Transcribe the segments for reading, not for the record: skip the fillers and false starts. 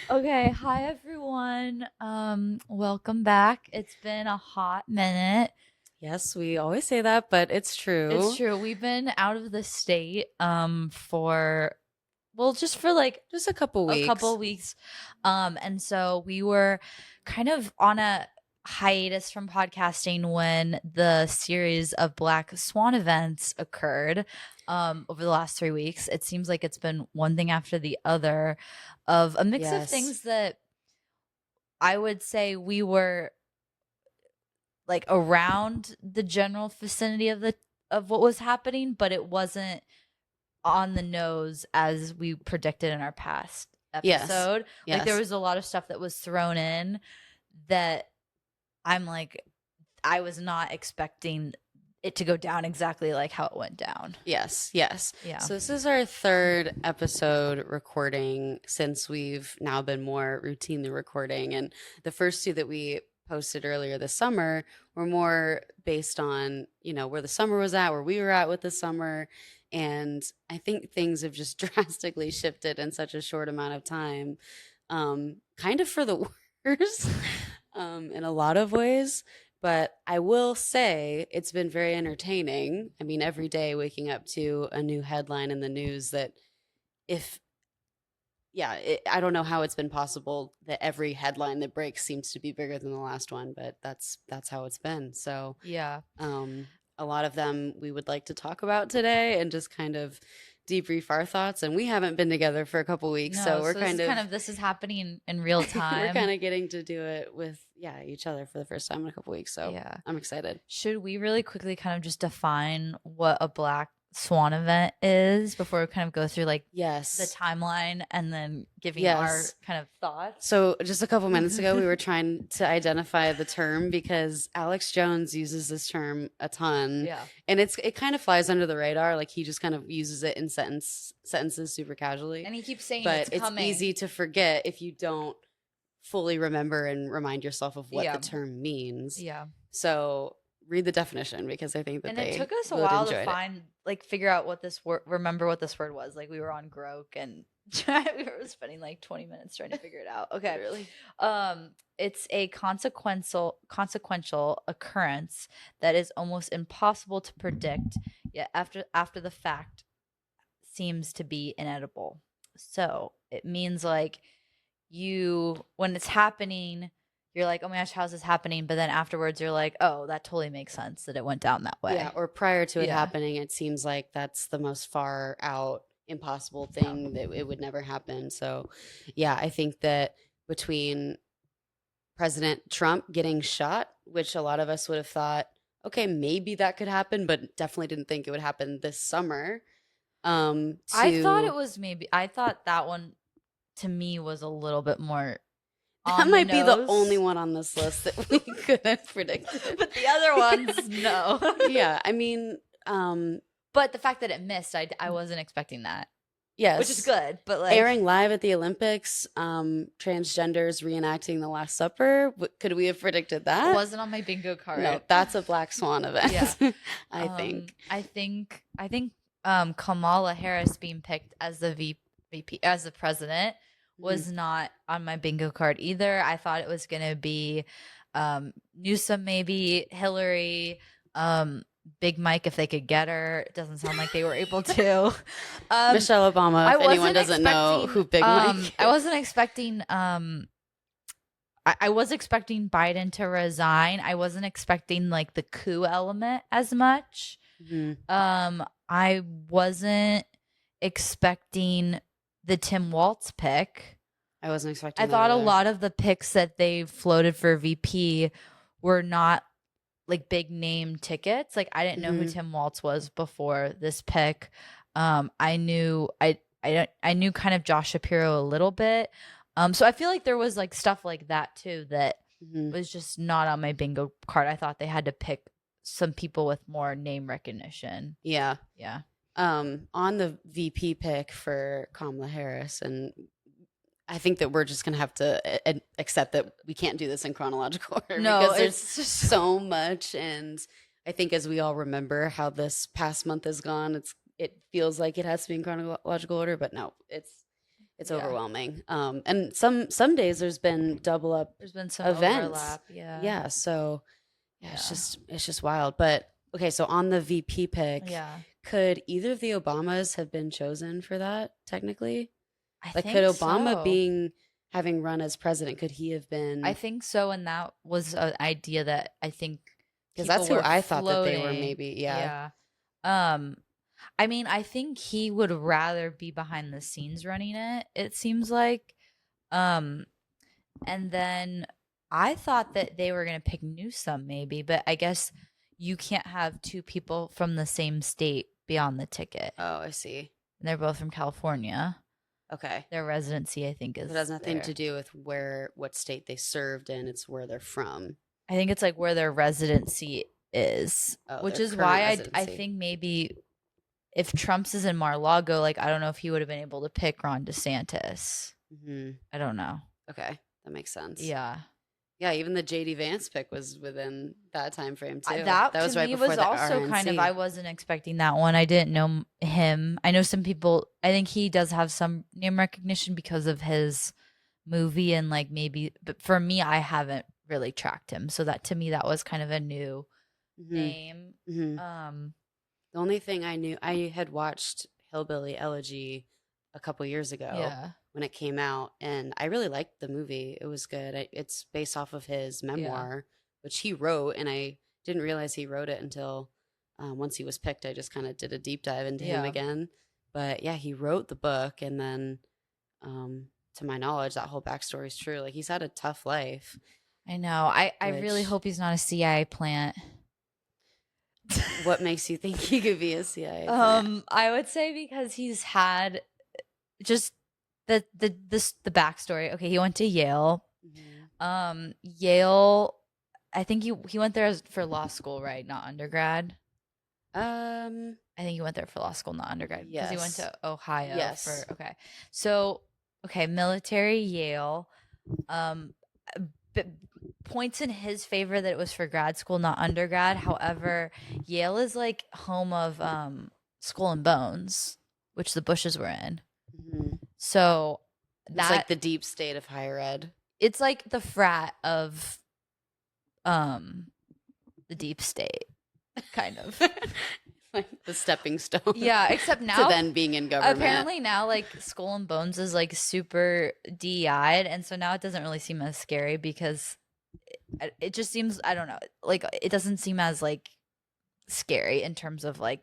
Okay, hi everyone. Welcome back. It's been a hot minute. Yes, we always say that, but it's It's true. true. We've been out of the state for just for like Just a couple a couple weeks. weeks. And so we were kind of on a hiatus from podcasting when the series of Black Swan events occurred over the last 3 weeks. It seems like it's been one thing after the other of a mix of Yes. things that I would say we were like around the general vicinity of what was happening, but it wasn't on the nose as we predicted in our past Yes. episode. Like there Yes. was a lot of stuff that was thrown in that I'm like I was not expecting it to go down exactly like how it went down. Yes. Yes. Yeah. So this is our third episode recording since we've now been more routinely recording. And the first two that we posted earlier this summer were more based on, where the summer was at, where we were at with the summer. And I think things have just drastically shifted in such a short amount of time, kind of for the worse, in a lot of ways. But I will say it's been very entertaining. I mean, every day waking up to a new headline in the news that if I don't know how it's been possible that every headline that breaks seems to be bigger than the last one, but that's how it's been. So, Yeah. um, a lot of them we would like to talk about today and just kind of debrief our thoughts. And we haven't been together for a couple weeks, No, so so this is happening in real we're time. kind of getting to do it with each other for the first time in a couple weeks. So Yeah. I'm excited. Should we really quickly kind of just define what a Black Swan event is before we kind of go through like the Yes. timeline and then giving our Yes. kind of thoughts? So just a couple minutes ago, we were trying to identify the term because Alex Jones uses this term a ton, Yeah. and it kind of flies under the radar. Like he just kind of uses it in sentences super casually, And he keeps saying but it's it's coming. easy to forget if you don't fully remember and remind yourself of what Yeah. the term means. Yeah. So read the definition because I think that And it they took us a would while to enjoy it. figure out what this word, remember what this word was. Like we were on Grok and we were spending like 20 minutes trying to figure it out. Okay. Really? It's a consequential occurrence that is almost impossible to predict, yet after the fact seems to be inedible. So it means like when it's happening, you're like, oh my gosh, how's this happening? But then afterwards, you're like, oh, that totally makes sense that it went down that way. Yeah, or prior to it Yeah. happening, it seems like that's the most far out impossible Yeah. thing that it would never happen. So, yeah, I think that between President Trump getting shot, which a lot of us would have thought, okay, maybe that could happen, but definitely didn't think it would happen this summer. To I thought that one to me was a little bit more that on the might be the nose. only one on this list that we could have predicted. But the other ones, no. Yeah, I mean, But the fact that it missed, I wasn't expecting that. yes, Which is good, but like airing live at the Olympics, transgenders reenacting the Last Supper. Could we have predicted it that? wasn't on my bingo card. No, that's a Black Swan event. Yeah. I think. I think Kamala Harris being picked as the VP as the president was not on my bingo card either. I thought it was going to be Newsom, maybe Hillary, Big Mike if they could get her. It doesn't sound like they were able to. Michelle Obama, if anyone doesn't know who Big Mike is. I wasn't expecting I was expecting Biden to resign. I wasn't expecting like the coup element as much. I wasn't expecting the Tim Walz pick. I wasn't expecting I that thought a either. lot of the picks that they floated for VP were not like big name tickets. Like I didn't know who Tim Walz was before this pick. I knew I knew kind of Josh Shapiro a little bit. So I feel like there was like stuff like that too that was just not on my bingo card. I thought they had to pick some people with more name recognition. Yeah. Yeah. On the VP pick for Kamala Harris, and I think that we're just gonna have to accept that we can't do this in chronological order because there's just so much. And I think as we all remember how this past month has gone, it feels like it has to be in chronological order, but no, it's Yeah. overwhelming. And some days there's been double up There's been some events. overlap. Yeah. Yeah, so yeah, Yeah. it's just wild. But okay, so on the VP pick, Yeah. could either of the Obamas have been chosen for that technically? I Like, could think Obama so. having run as president, could he have I been? think so. And that was an idea that I think Because people that's who were I thought that they were floating. maybe. Yeah. Yeah. Um, I mean, I think he would rather be behind the scenes running it, it seems like. Um, and then I thought that they were going to pick Newsom maybe, but I guess you can't have two people from the same state be on the ticket. Oh, I see. And they're both from California. Okay. Their residency, I think, It is has nothing there. to do with what state they served in. It's where they're from. I think it's like where their residency is, Oh, which their is current why I residency. think maybe if Trump's is in Mar-a-Lago, like I don't know if he would have been able to pick Ron DeSantis. Hmm. I don't know. Okay, that makes sense. Yeah. Yeah, even the JD Vance pick was within that time frame too. That was to right me before was the also kind of, RNC. I wasn't expecting that one. I didn't know him. I know some people, I think he does have some name recognition because of his movie and like maybe, but for me, I haven't really tracked him. So that to me, that was kind of a new Hmm. name. Hmm. The only thing I knew, I had watched Hillbilly Elegy a couple years ago Yeah. when it came out, and I really liked the movie. It was good. It's based off of his Yeah. memoir, which he wrote, and I didn't realize he wrote it until once he was picked. I just kind of did a deep dive into him Yeah. again. But yeah, he wrote the book, and then to my knowledge, that whole backstory is true. Like, he's had a tough life. I know. I really Which, hope he's not a CIA plant. what makes you think he could be a CIA plant? I would say because he's had just the backstory. Okay, he went to Yale. Mhm. Yale, I think he went there for law school, right? Not undergrad. I think he went there for law school, not undergrad, because he went Yes. to Ohio Yes. for okay. So okay, military Yale. But points in his favor that it was for grad school, not undergrad. However, Yale is like home of Skull and Bones, which the Bushes were in. Mhm. So It's like the deep state of higher ed. it's like the frat of the deep state, kind of. Like the stepping stone. Yeah, except to now then being in government. apparently now like Skull and Bones is like super DEI'd, and so now it doesn't really seem as scary because it just seems, I don't know, like it doesn't seem as like scary in terms of like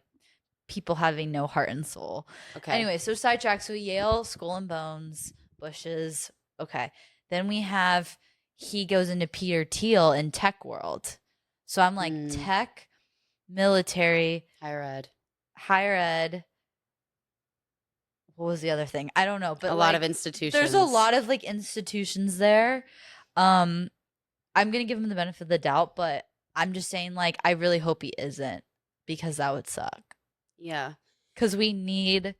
people having no heart and soul. Okay. Anyway, so sidetrack. So Yale, Skull and Bones, Bushes. Okay. Then we have he goes into Peter Thiel in tech world. So I'm like tech, military, higher ed. What was the other thing? I don't know, but a lot of institutions. There's a lot of like institutions there. I'm gonna give him the benefit of the doubt, but I'm just saying, like, I really hope he isn't, because that would suck. Yeah, because we need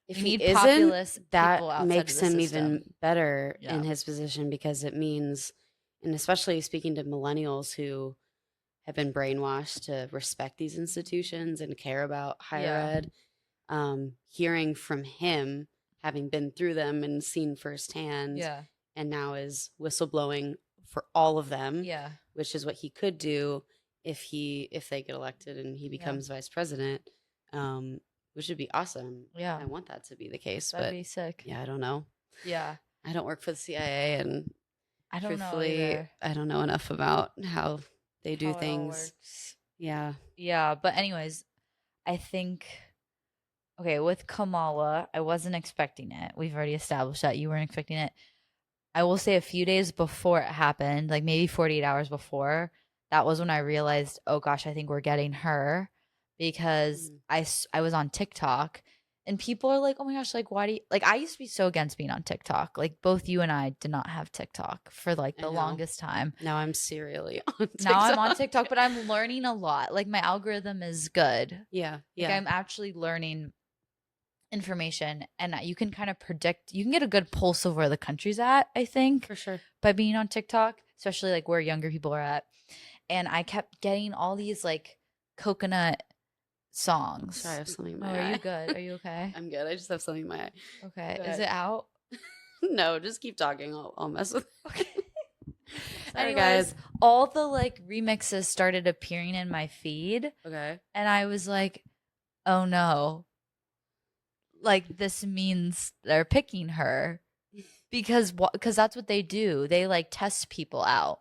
populous people that outside makes of the him system. even better Yeah. in his position, because it means, and especially speaking to millennials who have been brainwashed to respect these institutions and care about higher ed, hearing from him, having been through them and seen firsthand, Yeah. and now is whistleblowing for all of them, Yeah. which is what he could do if they get elected and he becomes vice president, which would be awesome. Yeah. I want that to be the case. That'd but be sick. yeah, I don't know. Yeah. I don't work for the CIA, and I don't know truthfully, either. I don't know enough about how they do How it all things. works. Yeah. Yeah. But anyways, I think, okay, with Kamala, I wasn't expecting it. We've already established that you weren't expecting it. I will say a few days before it happened, like maybe 48 hours before, that was when I realized, oh gosh, I think we're getting her, because I was on TikTok and people are like, oh my gosh, like, why do you, like, I used to be so against being on TikTok. Like, both you and I did not have TikTok for like the longest time. Now I'm serially on TikTok. Now I'm on TikTok, but I'm learning a lot. Like, my algorithm is good. Yeah. Like, I'm actually learning information, and you can kind of predict, you can get a good pulse of where the country's at, I think, for sure, by being on TikTok, especially like where younger people are at. And I kept getting all these like coconut songs. Sorry, I have something in my eye. Are you good? Are you okay? I'm good. I just have something in my eye. Okay. Is it out? No, just keep talking. I'll mess with it. Okay. Sorry, Anyways, guys. all the like remixes started appearing in my feed, Okay. and I was like, "Oh no. Like this means they're picking her." Because that's what they do. They like test people out.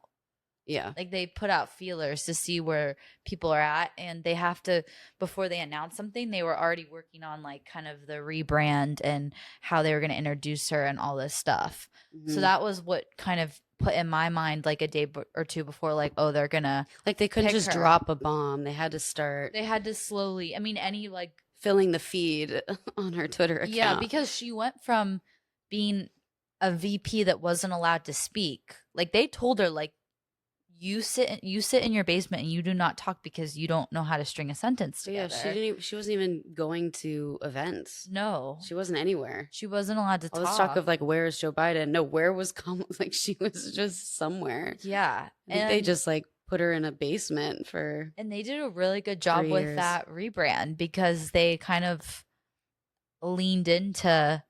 Yeah. Like they put out feelers to see where people are at, and they have to, before they announce something, they were already working on like kind of the rebrand and how they were going to introduce her and all this stuff. So Mm-hmm. that was what kind of put in my mind like a day or two before, like, oh, they're gonna Like they couldn't pick just her. drop a bomb. They had to start They had to slowly, I mean, any like, filling the feed on her Twitter account. yeah, because she went from being a VP that wasn't allowed to speak. Like they told her, like, you sit in your basement and you do not talk because you don't know how to string a sentence But yeah, together. she wasn't even going to events. No, She wasn't anywhere. she wasn't allowed to All talk. this talk of like, where is Joe Biden? No, where was like she was just somewhere. Yeah, I think they just like put her in a basement for. and they did a really good job 3 with years. that rebrand because they kind of leaned into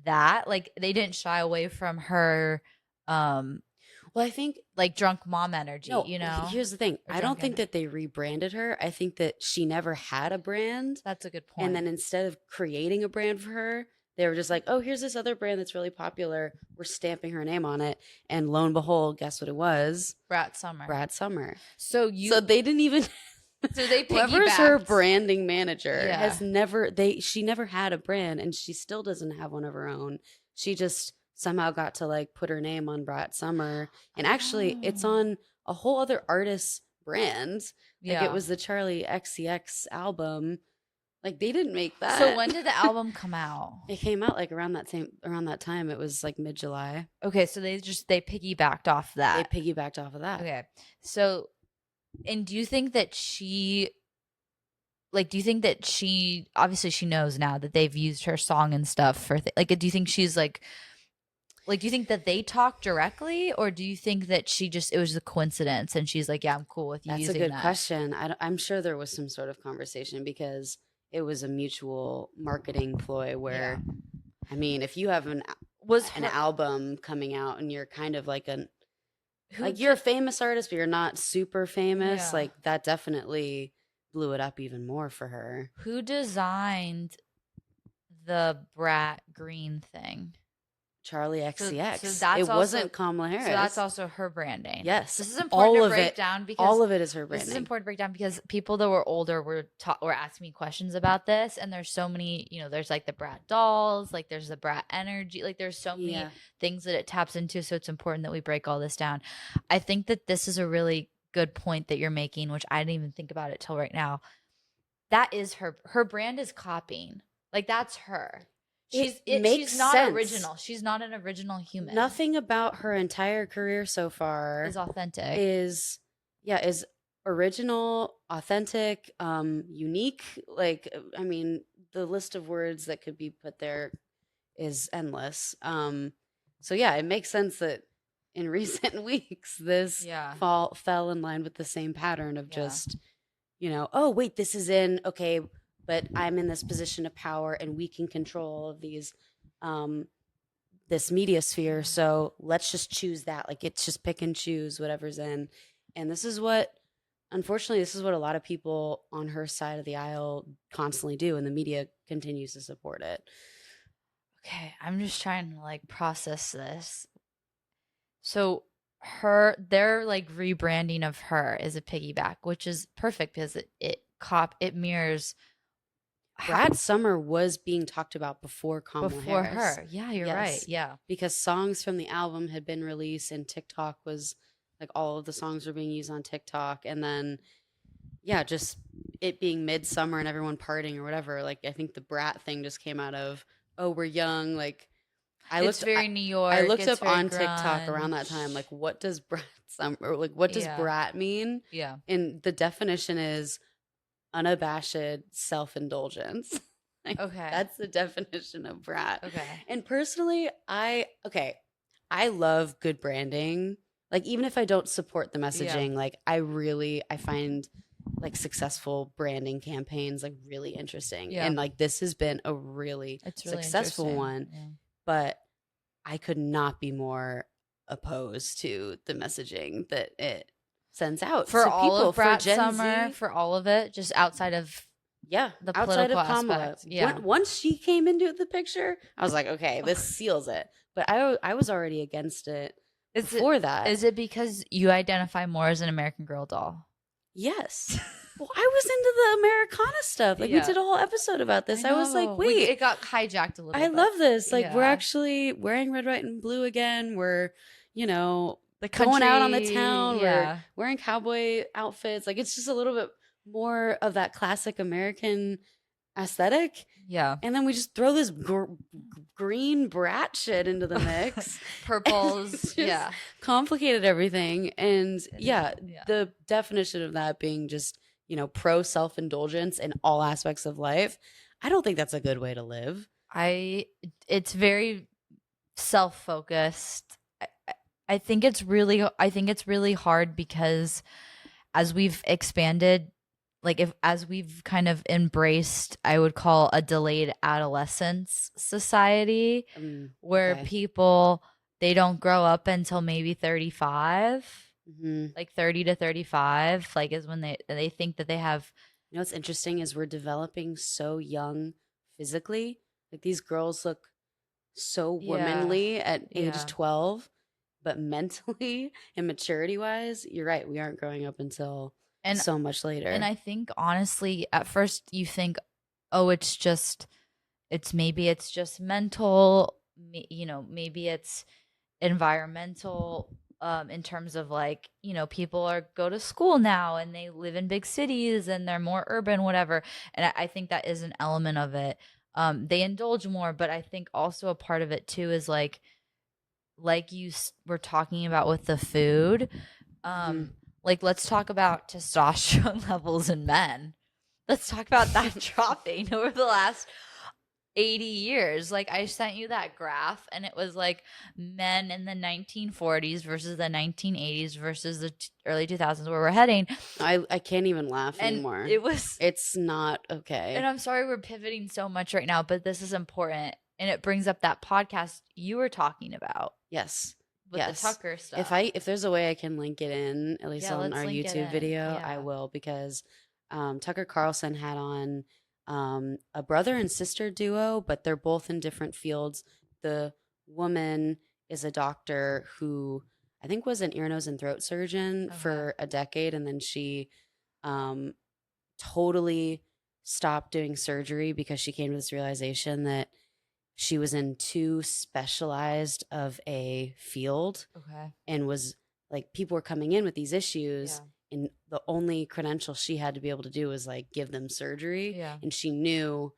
that. Like they didn't shy away from her Well, I think like drunk mom energy, no. you know? Here's the thing. Or I don't drunk think energy. that they rebranded her. I think that she never had a brand, That's a good point. and then instead of creating a brand for her, they were just like, "Oh, here's this other brand that's really popular. We're stamping her name on it." And lo and behold, guess what it was? Brat Summer. Brad Summer. So So they didn't even. So they Whoever's her piggybacked. branding manager Yeah. has she never had a brand, and she still doesn't have one of her own. She just somehow got to like put her name on Brat Summer, and actually it's Oh. on a whole other artist's brand. Like Yeah. it was the Charlie XCX album. Like they didn't make that. So when did the album come out? It came out like around that time. It was like mid-July. Okay, so they piggybacked off that. They piggybacked off of that. Okay. So, and do you think that she obviously she knows now that they've used her song and stuff for like, do you think she's like do you think that they talk directly, or do you think that it was a coincidence and she's like, yeah, I'm cool with you That's using a good that? question. I'm sure there was some sort of conversation because it was a mutual marketing ploy where, I mean, if you have an album coming out and you're kind of like you're a famous artist, but you're not super famous, Yeah. like that definitely blew it up even more for her. Who designed the Brat green thing? Charlie XCX. So that's it wasn't Kamala Harris. So that's also her branding. Yes. This is important all to of break it, down because all of it is her branding. This is important to break down because people that were older were asking me questions about this, and there's so many, there's like the Brat dolls, like there's the Brat energy, like there's so many things that it taps into, so it's important that we break all this down. I think that this is a really good point that you're making, which I didn't even think about it till right now. That is her brand is copying. Like that's her. She's not sense. original. She's not an original human. Nothing about her entire career so far is authentic. Is original, authentic, unique. Like, I mean, the list of words that could be put there is endless. So yeah, it makes sense that in recent weeks this fell in line with the same pattern of just, oh wait, this is okay, but I'm in this position of power and we can control all of these, this media sphere. So let's just choose that. Like it's just pick and choose whatever's in. And unfortunately, this is what a lot of people on her side of the aisle constantly do. And the media continues to support it. Okay. I'm just trying to like process this. So their like rebranding of her is a piggyback, which is perfect because it mirrors. Brat Summer was being talked about before Kamala Harris. Her. Yeah, you're right. Yeah. Because songs from the album had been released and TikTok was like all of the songs were being used on TikTok. And then, just it being midsummer and everyone partying or whatever. Like I think the Brat thing just came out of, oh, we're young. Like it's very New York. I looked up on grunge. TikTok around that time. Like what does Brat Summer, or like what does Brat mean? Yeah. And the definition is unabashed self-indulgence. Like, okay. That's the definition of Brat. Okay. And personally, I love good branding. Like even if I don't support the messaging, like I find like successful branding campaigns like really interesting. Yeah. And like this has been a really successful one. Yeah. But I could not be more opposed to the messaging that it sends out For to all people of for Brat Gen Summer, Z. for all of it, just outside of Yeah, the outside political of Kamala, aspect. Yeah. once she came into the picture, I was like, okay, this seals it. But I was already against it before that. Is it because you identify more as an American Girl doll? Yes. Well, I was into the Americana stuff. Like we Yeah. did a whole episode about this. I was like, wait, it got hijacked a little I bit. love this. Like we're Yeah. actually wearing red, white, and blue again. We're, you know, The going out on the country, town. yeah. We're wearing cowboy outfits. Like it's just a little bit more of that classic American aesthetic. Yeah. And then we just throw this green brat shit into the mix. Purples. Yeah. Complicated everything. And Yeah. the definition of that being just, you know, pro self-indulgence in all aspects of life. I don't think that's a good way to live. It's very self-focused. I think it's really hard because as we've expanded, like as we've kind of embraced, I would call a delayed adolescence society, where people, they don't grow up until maybe 35, like 30 to 35, like is when they think that they have. You know what's interesting is we're developing so young physically. Like these girls look so womanly at age 12, but mentally and maturity wise, you're right, we aren't growing up until so much later. And I think honestly, at first you think, oh, maybe it's just mental, you know, maybe it's environmental, in terms of like, you know, people go to school now and they live in big cities and they're more urban, whatever. And I think that is an element of it. They indulge more, but I think also a part of it too is like you were talking about with the food. Like, let's talk about testosterone levels in men. Let's talk about that dropping over the last 80 years. Like, I sent you that graph, and it was like men in the 1940s versus the 1980s versus the early 2000s, where we're heading. I can't even laugh anymore. It's not okay. And I'm sorry we're pivoting so much right now, but this is important. And it brings up that podcast you were talking about. Yes. With the Tucker stuff. If there's a way I can link it in, at least on our YouTube video, I will, because Tucker Carlson had on a brother and sister duo, but they're both in different fields. The woman is a doctor who I think was an ear, nose, and throat surgeon for a decade, and then she totally stopped doing surgery because she came to this realization that she was in too specialized of a field, and was like, people were coming in with these issues, and the only credential she had to be able to do was like give them surgery. And she knew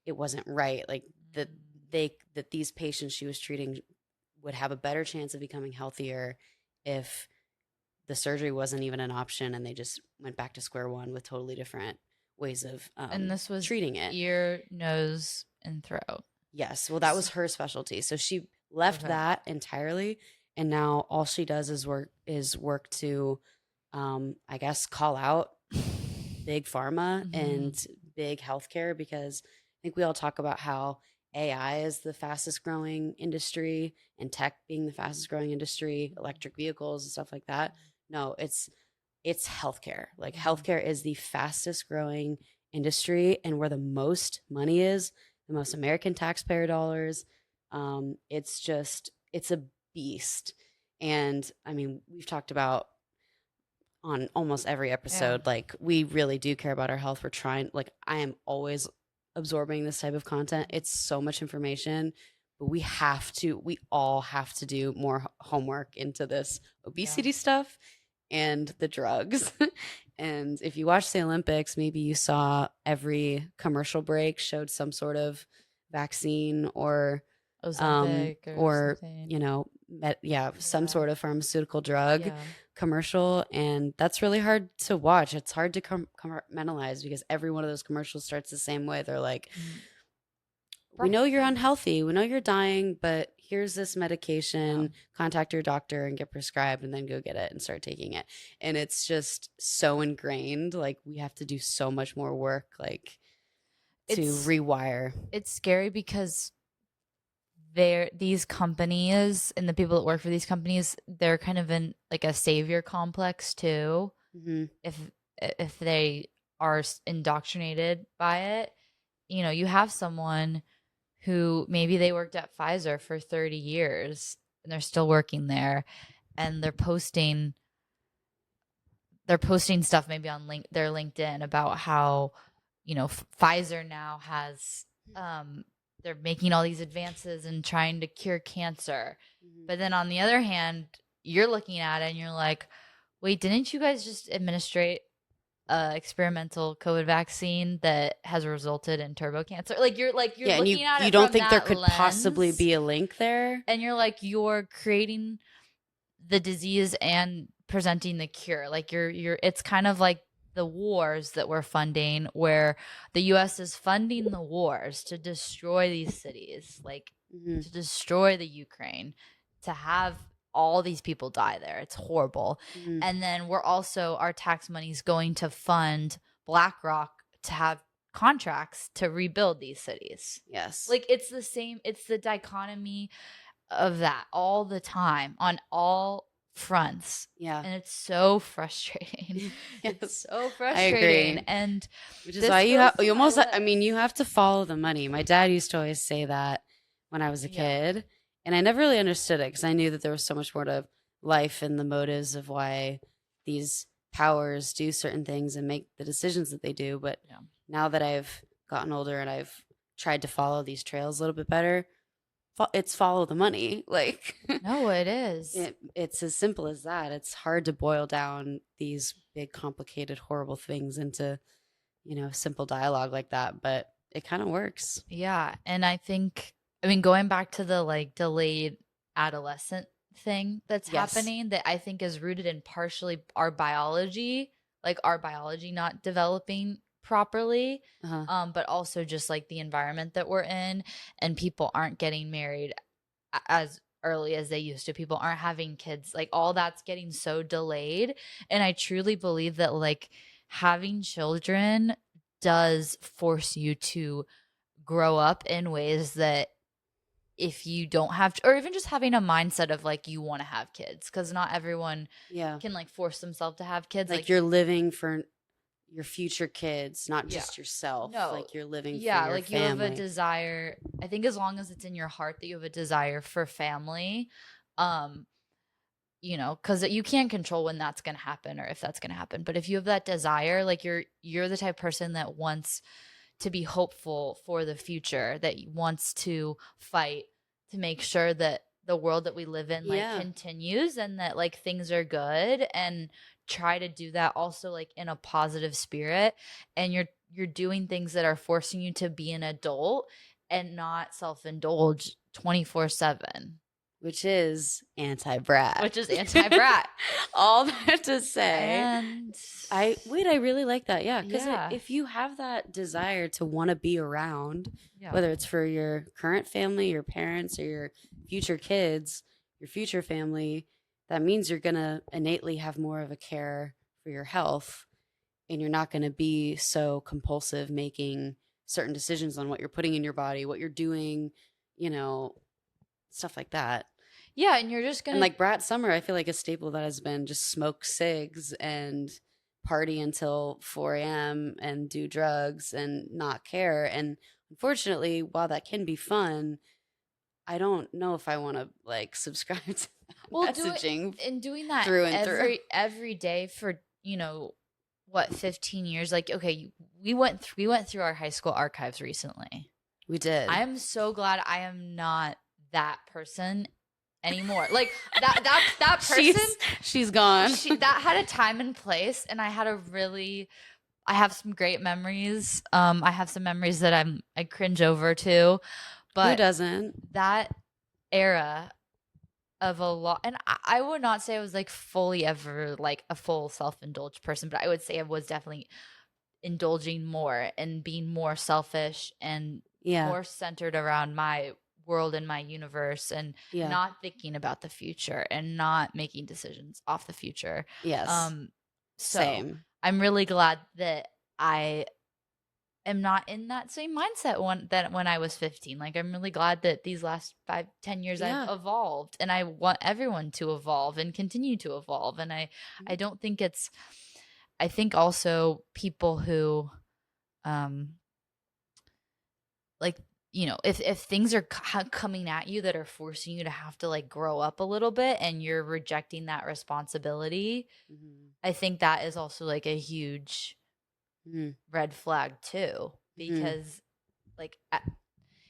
it wasn't right. Like that these patients she was treating would have a better chance of becoming healthier if the surgery wasn't even an option, and they just went back to square one with totally different ways of and this was treating it. Ear, nose, and throat. Yes. Well, that was her specialty. So she left that entirely, and now all she does is work to, I guess, call out big pharma and big healthcare, because I think we all talk about how AI is the fastest growing industry and tech being the fastest growing industry, electric vehicles and stuff like that. No, it's healthcare. Like healthcare is the fastest growing industry, and where the most money is, the most American taxpayer dollars. It's a beast. And I mean, we've talked about on almost every episode, like we really do care about our health. We're trying, like I am always absorbing this type of content. It's so much information, but we all have to do more homework into this obesity stuff and the drugs. And if you watch the Olympics, maybe you saw every commercial break showed some sort of vaccine or or you know, some sort of pharmaceutical drug commercial, and that's really hard to watch. It's hard to compartmentalize, because every one of those commercials starts the same way. They're like, we know you're unhealthy, we know you're dying, but here's this medication, contact your doctor and get prescribed, and then go get it and start taking it. And it's just so ingrained. Like we have to do so much more work, like to rewire. It's scary because these companies and the people that work for these companies, they're kind of in like a savior complex too. Hmm. If they are indoctrinated by it, you have someone who maybe they worked at Pfizer for 30 years and they're still working there, and they're posting stuff maybe on their LinkedIn about how Pfizer now has they're making all these advances and trying to cure cancer. Hmm. But then on the other hand, you're looking at it and you're like, wait, didn't you guys just administrate experimental COVID vaccine that has resulted in turbo cancer? You're Yeah, and looking at you it don't from think there that could possibly lens, be a link there? and you're like, you're creating the disease and presenting the cure. Like you're it's kind of like the wars that we're funding, where the US is funding the wars to destroy these cities, like Hmm. to destroy the Ukraine, to have all these people die there. It's horrible. Hmm. And then our tax money is going to fund BlackRock to have contracts to rebuild these cities. Yes. Like it's the dichotomy of that all the time on all fronts. Yeah. And it's so frustrating. It's Yes, so I frustrating. agree. And Which is this why you goes have to you my almost I mean, list. you have to follow the money. My dad used to always say that when I was a Yeah. kid, and I never really understood it because I knew that there was so much more to life and the motives of why these powers do certain things and make the decisions that they do. But Yeah. now that I've gotten older and I've tried to follow these trails a little bit better, it's follow the money. Like No, it is. it's as simple as that. It's hard to boil down these big, complicated, horrible things into simple dialogue like that, but it kind of works. Yeah. And I mean, going back to the like delayed adolescent thing that's Yes. happening, that I think is rooted in partially our biology not developing properly, Uh-huh. but also just like the environment that we're in, and people aren't getting married as early as they used to. People aren't having kids. Like all that's getting so delayed. And I truly believe that like having children does force you to grow up in ways that if you don't have, or even just having a mindset of like you want to have kids, because not everyone Yeah. can like force themselves to have kids. Like you're living for your future kids, not Yeah. just yourself. No. Like you're living for Yeah, your like you have a family. desire. I think as long as it's in your heart that you have a desire for family, um, because you can't control when that's going to happen or if that's going to happen. But if you have that desire, like you're the type of person that wants to be hopeful for the future, that wants to fight to make sure that the world that we live in like Yeah. continues, and that like things are good, and try to do that also like in a positive spirit. And you're doing things that are forcing you to be an adult and not self-indulge 24/7, Which is anti-brat. which is anti-brat. All that to say. And I really like that. Yeah, because yeah, if you have that desire to want to be around, yeah, whether it's for your current family, your parents, or your future kids, your future family, that means you're gonna innately have more of a care for your health, and you're not gonna be so compulsive making certain decisions on what you're putting in your body, what you're doing, you know, stuff like that. yeah, and you're just And gonna like Brat Summer, I feel like a staple that has been just smoke cigs and party until 4 a.m. and do drugs and not care. And unfortunately, while that can be fun, I don't know if I want to like subscribe to that messaging doing that through and through. every day for what, 15 years. Like, okay, we went through our high school archives recently. We did. I am so glad I am not that person anymore. Like that person, she's gone. that had a time and place, and I have some great memories. I have some memories that I cringe over too, Who but doesn't? that era of a lot, and I would not say I was like fully ever like a full self-indulged person, but I would say I was definitely indulging more and being more selfish and Yeah. more centered around my world and my universe, and Yeah. not thinking about the future and not making decisions off the future. Yes. So Same. I'm really glad that I am not in that same mindset when I was 15. Like, I'm really glad that these last 5-10 years I've Yeah. evolved, and I want everyone to evolve and continue to evolve. And I don't think it's, I think also people who, like, you know, if things are coming at you that are forcing you to have to like grow up a little bit and you're rejecting that responsibility, I think that is also like a huge red flag too, because like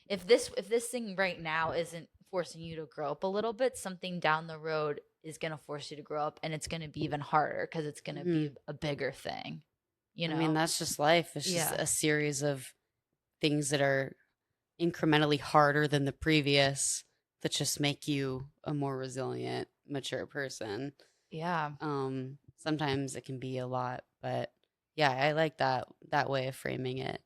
if this thing right now isn't forcing you to grow up a little bit, something down the road is going to force you to grow up, and it's going to be even harder because it's going to be a bigger thing, you know. I mean, that's just life. It's just Yeah. a series of things that are incrementally harder than the previous that just make you a more resilient, mature person. Yeah. Sometimes it can be a lot, but yeah, I like that way of framing it.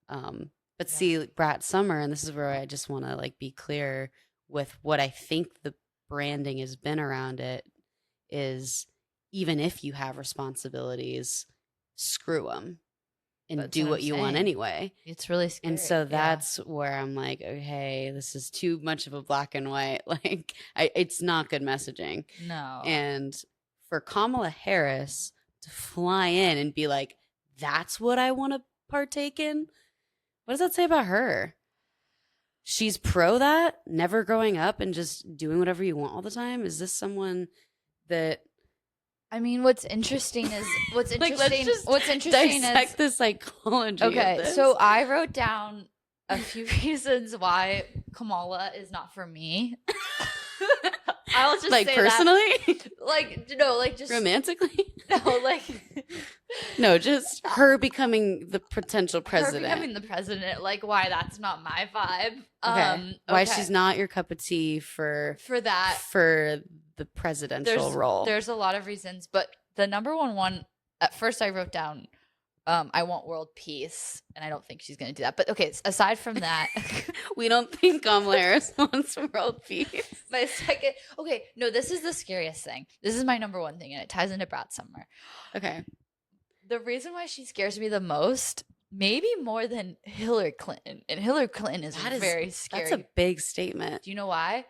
But see, Brat Summer, and this is where I just want to like be clear with what I think the branding has been around it is, even if you have responsibilities, screw them and That's do what you want saying. anyway. It's really scary. And so that's where I'm like, okay, this is too much of a black and white. Like, it's not good messaging. No. And for Kamala Harris to fly in and be like, that's what I want to partake in, what does that say about her? She's pro that, never growing up and just doing whatever you want all the time. Is this someone that, I mean, what's interesting is like, let's just dissect the psychology of this. So I wrote down a few reasons why Kamala is not for me. I'll just like say personally, that. Like, no, like just romantically. No, like no, just her becoming the potential president. Her becoming the president, like why that's not my vibe. Okay. Why she's not your cup of tea for that, for the presidential role. There's a lot of reasons, but the number one at first I wrote down, I want world peace, and I don't think she's going to do that. But okay, aside from that, we don't think Kamala Harris wants world peace. My second, okay, no, this is the scariest thing. This is my number one thing, and it ties into Brat Summer. Okay. The reason why she scares me the most, maybe more than Hillary Clinton, and Hillary Clinton is very scary. That's a big statement. Do you know why?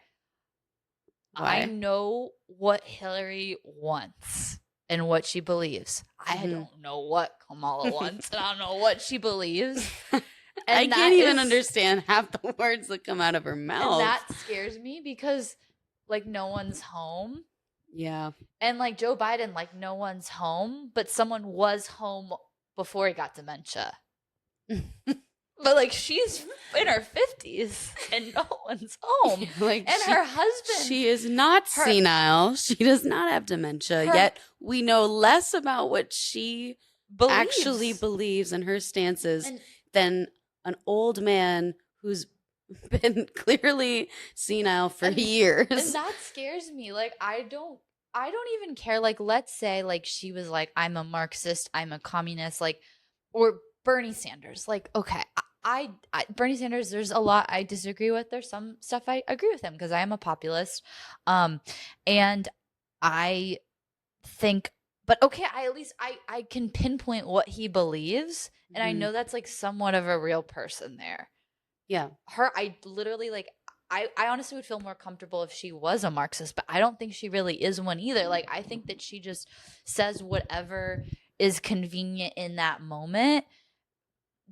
I know what Hillary wants and what she believes. I don't know what Kamala wants, and I don't know what she believes. And I can't even understand half the words that come out of her mouth. And that scares me because, like, no one's home. Yeah. And, like, Joe Biden, like, no one's home, but someone was home before he got dementia. But, like, she's in her 50s and no one's home. Like, and her husband. She is not senile. She does not have dementia. Yet we know less about what she actually believes and her stances than an old man who's been clearly senile for years. And that scares me. Like, I don't even care. Like, let's say, like, she was like, I'm a Marxist, I'm a communist, like, or Bernie Sanders. Like, okay, I Bernie Sanders, there's a lot I disagree with. There's some stuff I agree with him because I am a populist. And I think, but okay, I can pinpoint what he believes, and I know that's like somewhat of a real person there. Yeah. I literally, like, I honestly would feel more comfortable if she was a Marxist, but I don't think she really is one either. Like, I think that she just says whatever is convenient in that moment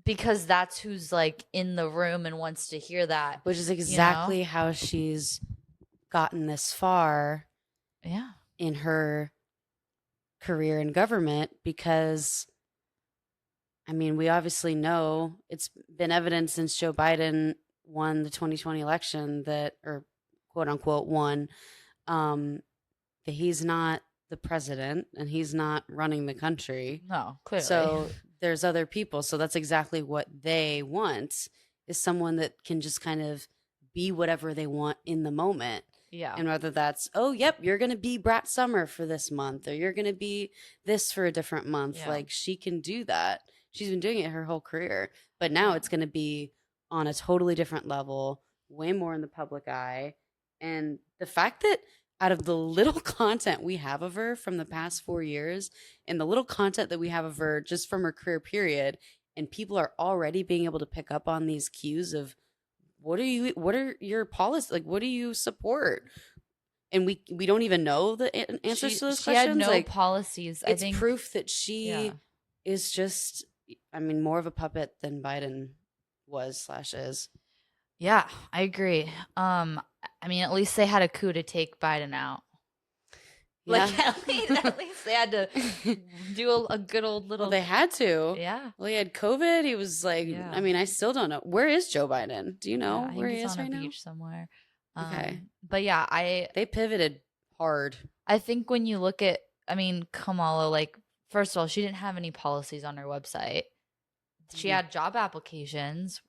because that's who's, like, in the room and wants to hear that. Which is exactly how she's gotten this far in her career in government, because, I mean, we obviously know it's been evident since Joe Biden won the 2020 election that, or quote unquote won, that he's not the president and he's not running the country. No, clearly. So there's other people. So that's exactly what they want, is someone that can just kind of be whatever they want in the moment. Yeah. And whether that's, oh, yep, you're going to be Brat Summer for this month, or you're going to be this for a different month. Yeah. Like, she can do that. She's been doing it her whole career. But now it's going to be on a totally different level, way more in the public eye. And the fact that out of the little content we have of her from the past 4 years and the little content that we have of her just from her career period, and people are already being able to pick up on these cues of what are your policies, like what do you support, and we don't even know the answers to those She had questions. no Like, policies. I it's think proof that she yeah. is just, I mean, more of a puppet than Biden was / is. Yeah, I agree. I mean, at least they had a coup to take Biden out. Yeah. Like at least they had to do a good old little. Well, they had to. Yeah. Well, he had COVID. He was like, Yeah. I mean, I still don't know. Where is Joe Biden? Do you know Yeah, I where think he he's is on right a now? beach somewhere. Okay. But yeah, They pivoted hard. I think when you look at, I mean, Kamala, like, first of all, she didn't have any policies on her website. She had job applications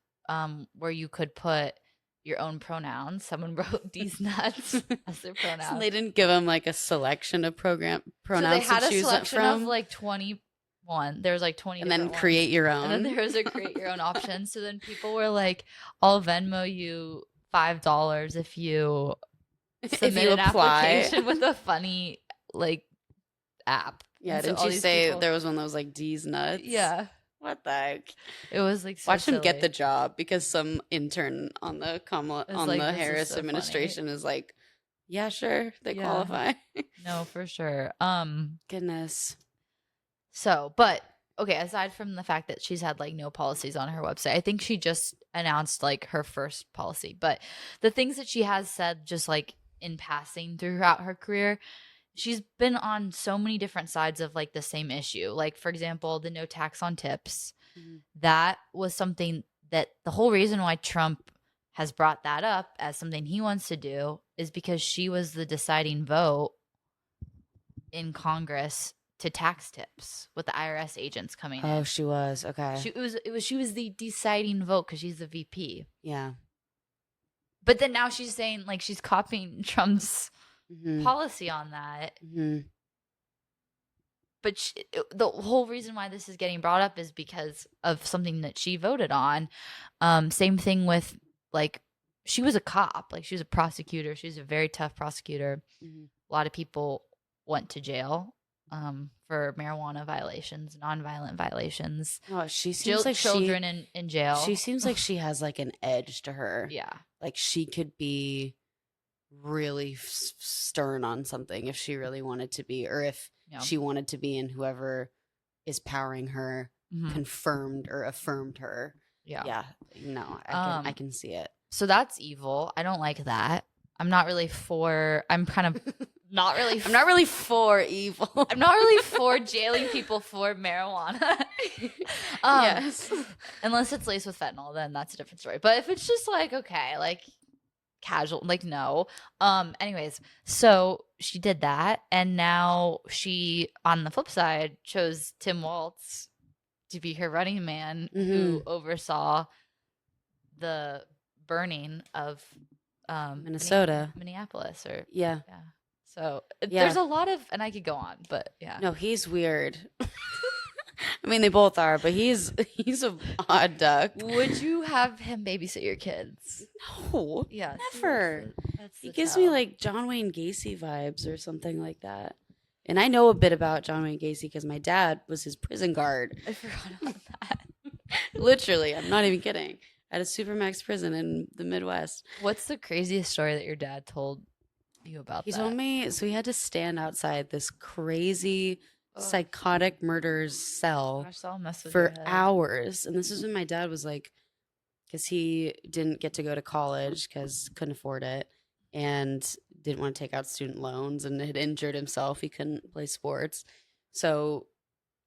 where you could put your own pronouns. Someone wrote "these nuts" as their pronoun. So they didn't give them like a selection of pronouns so they had to a choose selection from, of like 21. There was like 20 and then different create ones. your own. And then there was a create your own option. So then people were like, I'll Venmo you $5 if you submit an application with a funny like app. Yeah, And so didn't all you these say people- there was one that was like D's nuts? Yeah. What the heck? It was like so Watch him get silly. the job because some intern on the like, the "This is Harris so administration is like, yeah, sure, they Yeah. qualify. No, for sure. Goodness. So, but okay, aside from the fact that she's had like no policies on her website, I think she just announced like her first policy. But the things that she has said just like in passing throughout her career, she's been on so many different sides of like the same issue. Like, for example, the no tax on tips. Mhm. That was something that the whole reason why Trump has brought that up as something he wants to do is because she was the deciding vote in Congress to tax tips with the IRS agents coming in. Oh, she was. Okay. She was the deciding vote because she's the VP. Yeah. But then now she's saying like she's copying Trump's Mhm. policy on that. Mhm. But the whole reason why this is getting brought up is because of something that she voted on. Same thing with like she was a cop, like she was a prosecutor. She was a very tough prosecutor. Mhm. A lot of people went to jail for marijuana violations, nonviolent violations. Oh, she seems like children in jail. She seems like she has like an edge to her. Yeah. Like she could be really stern on something if she really wanted to be, or if she wanted to be, and whoever is powering her confirmed or affirmed her. Yeah. No, I can see it. So that's evil. I don't like that. I'm not really for. I'm kind of not really. I'm not really for evil. I'm not really for jailing people for marijuana. Yes. Unless it's laced with fentanyl, then that's a different story. But if it's just like okay, like casual, like no. Anyways, so she did that, and now she, on the flip side, chose Tim Walz to be her running man, who oversaw the burning of Minnesota, Minneapolis, or yeah. So there's a lot of, and I could go on, but yeah. No, he's weird. I mean, they both are, but he's a odd duck. Would you have him babysit your kids? No, Yeah, never. That's He gives me like John Wayne Gacy vibes or something like that. And I know a bit about John Wayne Gacy because my dad was his prison guard. I forgot about that. Literally, I'm not even kidding. At a supermax prison in the Midwest. What's the craziest story that your dad told you about He that? told me, so he had to stand outside this crazy psychotic murderer's cell Gosh, that'll mess with for your head. hours. And this is when my dad was like, because he didn't get to go to college because couldn't afford it and didn't want to take out student loans and had injured himself. He couldn't play sports. So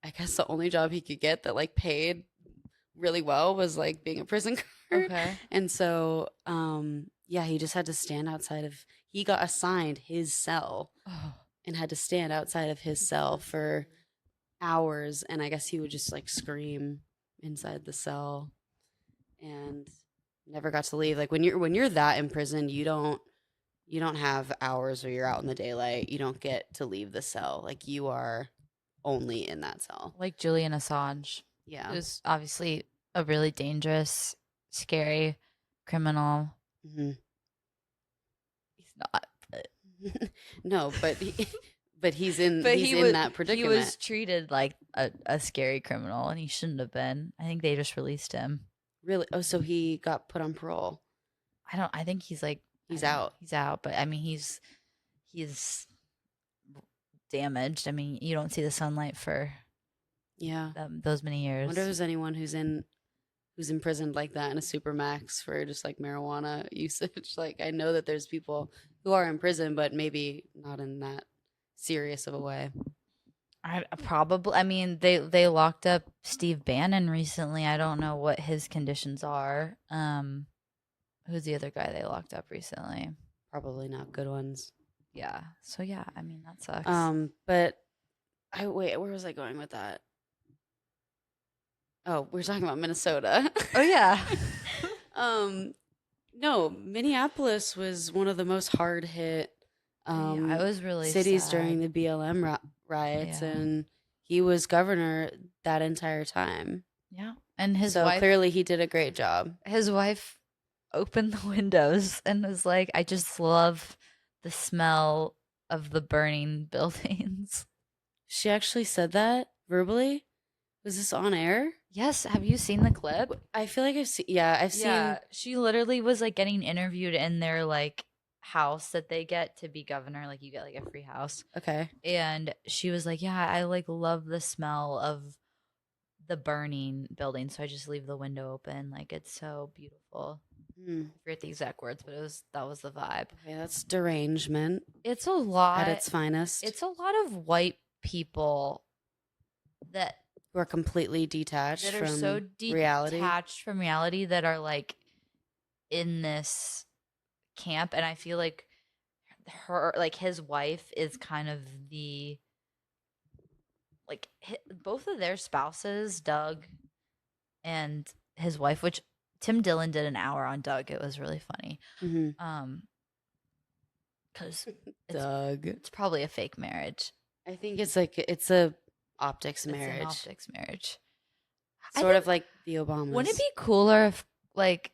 I guess the only job he could get that like paid really well was like being a prison guard. Okay. And so, yeah, he just had to stand outside of, he got assigned his cell and had to stand outside of his cell for hours. And I guess he would just like scream inside the cell and never got to leave. Like when you're that in prison, you don't have hours where you're out in the daylight. You don't get to leave the cell. Like you are only in that cell. Like Julian Assange. Yeah. Who's obviously a really dangerous, scary criminal. Mm-hmm. He's not. No, but But he's in But he's he in was that he predicament. was treated like a scary criminal, and he shouldn't have been. I think they just released him. Really? Oh, so he got put on parole. I think he's like He's I don't know, out. he's out, but I mean he's damaged. I mean, you don't see the sunlight for Yeah. those many I years. wonder if there's anyone who's imprisoned like that in a supermax for just like marijuana usage. Like I know that there's people who are in prison, but maybe not in that serious of a way. I mean, they locked up Steve Bannon recently. I don't know what his conditions are. Who's the other guy they locked up recently? Probably not good ones. Yeah. So yeah, I mean that sucks. But where was I going with that? Oh, we're talking about Minnesota. Oh yeah. No, Minneapolis was one of the most hard hit I was really cities sad. during the BLM riots, Yeah. and he was governor that entire time. Yeah. And his So wife clearly he did a great job. his wife opened the windows and was like, I just love the smell of the burning buildings. She actually said that verbally. Was this on air? Yes. Have you seen the clip? I feel like I've seen. Yeah, I've seen. She literally was like getting interviewed in their like house that they get to be governor. Like you get like a free house. Okay. And she was like, yeah, I like love the smell of the burning building. So I just leave the window open. Like it's so beautiful. I forget the exact words, but that was the vibe. Okay, that's derangement It's a lot at its finest. It's a lot of white people that who are completely detached that are from so reality. detached from reality that are like in this camp, and I feel like his wife is kind of the like both of their spouses, Doug and his wife, which Tim Dillon did an hour on Doug. It was really funny. Because Doug, it's probably a fake marriage. I think it's a optics marriage. It's an optics marriage. Sort of like the Obamas. Wouldn't it be cooler if like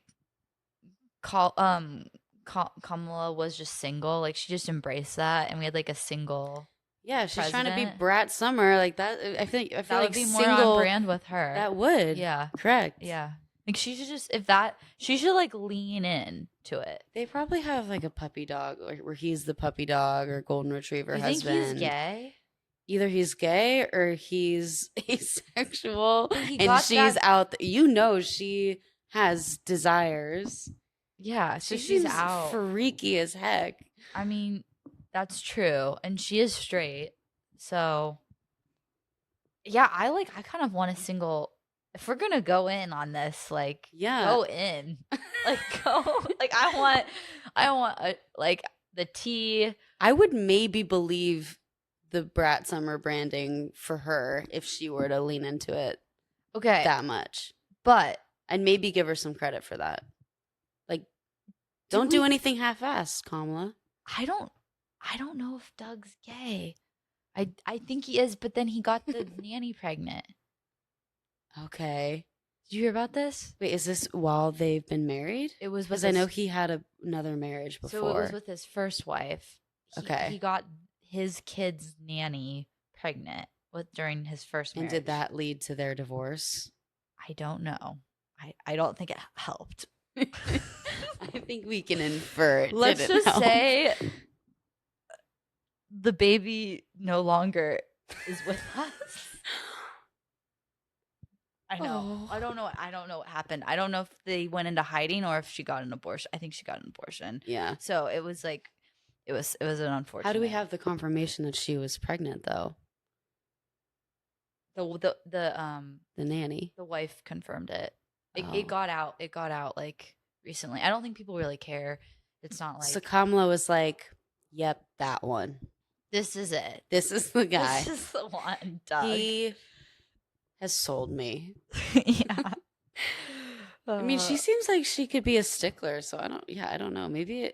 Kamala was just single? Like she just embraced that, and we had like a single. Yeah, she's trying to be president. Brat Summer like that. I feel That like would be single, more on brand with her. That would. Yeah. Correct. Yeah. Like she should just she should like lean in to it. They probably have like a puppy dog, where he's the puppy dog or golden retriever You husband. think he's gay? Either he's gay or he's asexual, He and got she's that- out. She has desires. Yeah, so She she's seems out. freaky as heck. I mean, that's true, and she is straight. So, yeah, I kind of want a single. If we're gonna go in on this, like, Yeah, go in, like, go. Like, I want like the tea. I would maybe believe the Brat Summer branding for her if she were to lean into it Okay, that much. but I'd maybe give her some credit for that. Like, don't do anything half-assed, Kamala. I don't know if Doug's gay. I think he is, but then he got the nanny pregnant. Okay. Did you hear about this? Wait, is this while they've been married? It was because I know he had another marriage before. So it was with his first wife. Okay. He got his kid's nanny pregnant during his first marriage. And did that lead to their divorce? I don't know. I don't think it helped. I think we can infer it. Let's just say the baby no longer is with us. I know. Oh. I don't know what happened. I don't know if they went into hiding or if she got an abortion. I think she got an abortion. Yeah. So it was like it was an unfortunate. How do we have the confirmation that she was pregnant though? The nanny. The wife confirmed it. It got out. It got out like recently. I don't think people really care. It's not like So Kamala was like, "Yep, that one. This is it. This is the guy. This is the one." Doug. He has sold me." Yeah. I mean, she seems like she could be a stickler, so I don't know. Maybe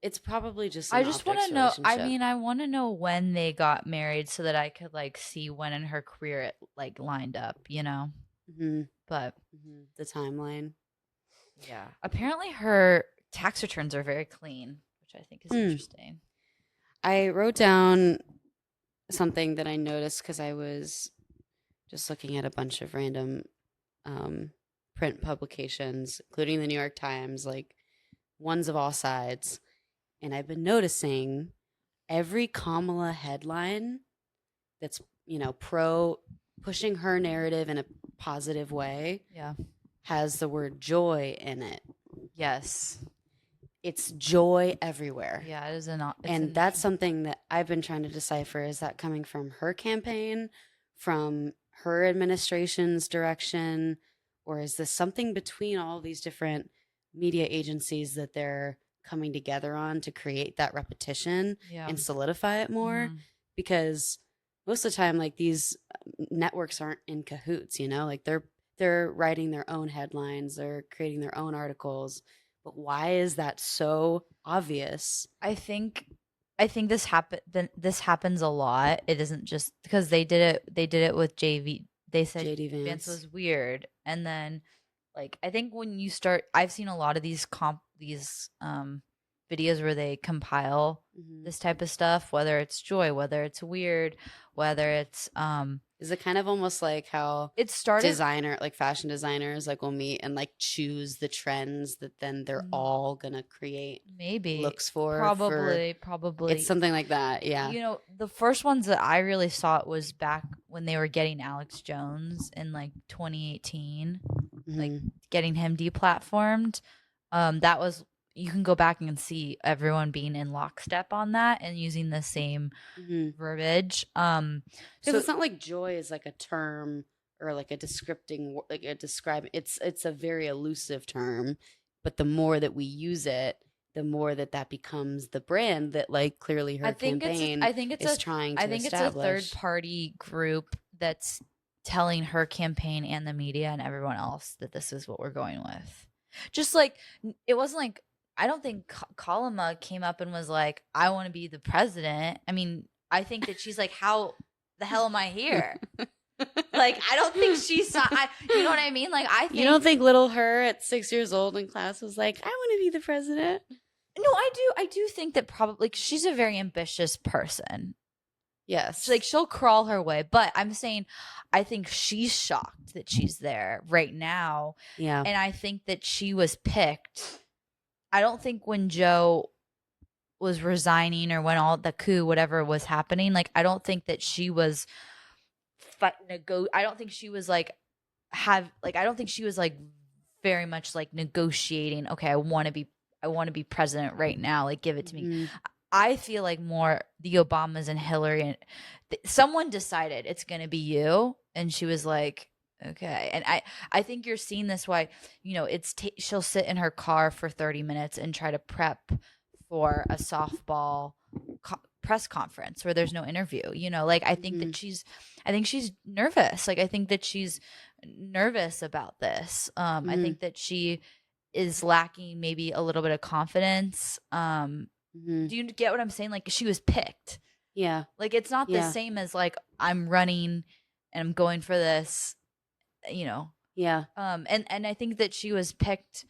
it's probably just I just want to know. I mean, mean, I want to know when they got married so that I could like see when in her career it like lined up, you know. But the timeline. Yeah. Apparently, her tax returns are very clean, which I think is interesting. I wrote down something that I noticed because I was just looking at a bunch of random um, print publications, including the New York Times, like ones of all sides. And I've been noticing every Kamala headline that's, pro pushing her narrative in a positive way Yeah. has the word joy in it. Yes. It's joy everywhere. Yeah, it is And that's something that I've been trying to decipher. Is that coming from her campaign, from her administration's direction, or is this something between all these different media agencies that they're coming together on to create that repetition and solidify it more? Mhm. Because most of the time, like, these networks aren't in cahoots, like they're writing their own headlines, they're creating their own articles. But why is that so obvious? I think this happens a lot. It isn't just because they did it with JV. They said JD Vance Vance. was weird, and then like I think when you start, I've seen a lot of these videos where they compile this type of stuff, whether it's joy, whether it's weird, whether it's Is it kind of almost like how it started fashion designers like will meet and like choose the trends that then they're all gonna create maybe looks for? probably It's something like that. Yeah. The first ones that I really saw it was back when they were getting Alex Jones in like 2018, like getting him deplatformed. That was, you can go back and see everyone being in lockstep on that and using the same verbiage. Because it's not like joy is like a term or like a descripting, like a describe. It's a very elusive term, but the more that we use it, the more that becomes the brand that like clearly her campaign is trying to establish. I think it's a third party group that's telling her campaign and the media and everyone else that this is what we're going with. Just like it wasn't like, I don't think Kalima came up and was like, I want to be the president. I mean, I think that she's like, how the hell am I here? Like, I don't think she saw, you know what I mean? Like, I think. You don't think little her at 6 years old in class was like, I want to be the president? No, I do think that probably she's a very ambitious person. Yes. Like, she'll crawl her way, but I'm saying I think she's shocked that she's there right now. Yeah. And I think that she was picked. I don't think when Joe was resigning or when all the coup, whatever was happening, like, I don't think that she was I don't think she was like I don't think she was like very much like negotiating, okay, I want to be president right now, like give it to me. I feel like more the Obamas and Hillary, and someone decided it's going to be you, and she was like, okay. And I think you're seeing this why, she'll sit in her car for 30 minutes and try to prep for a softball press conference where there's no interview, like I think that she's nervous. Like I think that she's nervous about this. I think that she is lacking maybe a little bit of confidence. Do you get what I'm saying? Like she was picked. Yeah. Like it's not the same as like I'm running and I'm going for this, Yeah. And I think that she was picked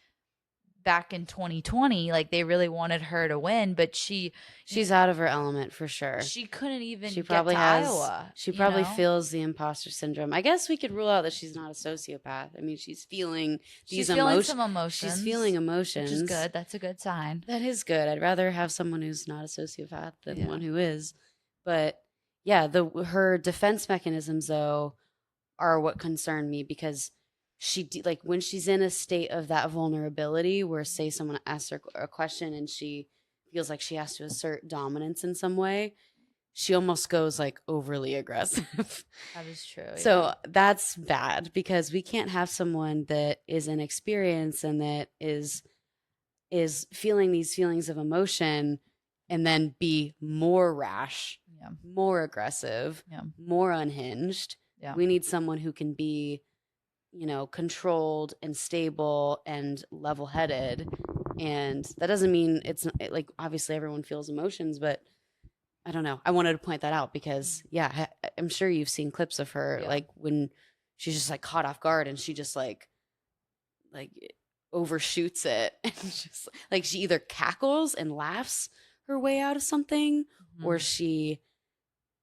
back in 2020. Like they really wanted her to win, but she's out of her element for sure. She couldn't even she probably get to Iowa. She probably feels the imposter syndrome. I guess we could rule out that she's not a sociopath. I mean, she's feeling these emotions. Some emotions. She's feeling emotions. Which is good. That's a good sign. That is good. I'd rather have someone who's not a sociopath than one who is. But yeah, her defense mechanisms though are what concern me, because like when she's in a state of that vulnerability where say someone asks her a question and she feels like she has to assert dominance in some way, she almost goes like overly aggressive. That is true. So that's bad, because we can't have someone that is inexperienced and that is feeling these feelings of emotion and then be more rash, more aggressive, more unhinged. We need someone who can be controlled and stable and level-headed. And that doesn't mean it's like, obviously everyone feels emotions, but I don't know. I wanted to point that out because I'm sure you've seen clips of her, like when she's just like caught off guard and she just like overshoots it. And just like she either cackles and laughs her way out of something, or she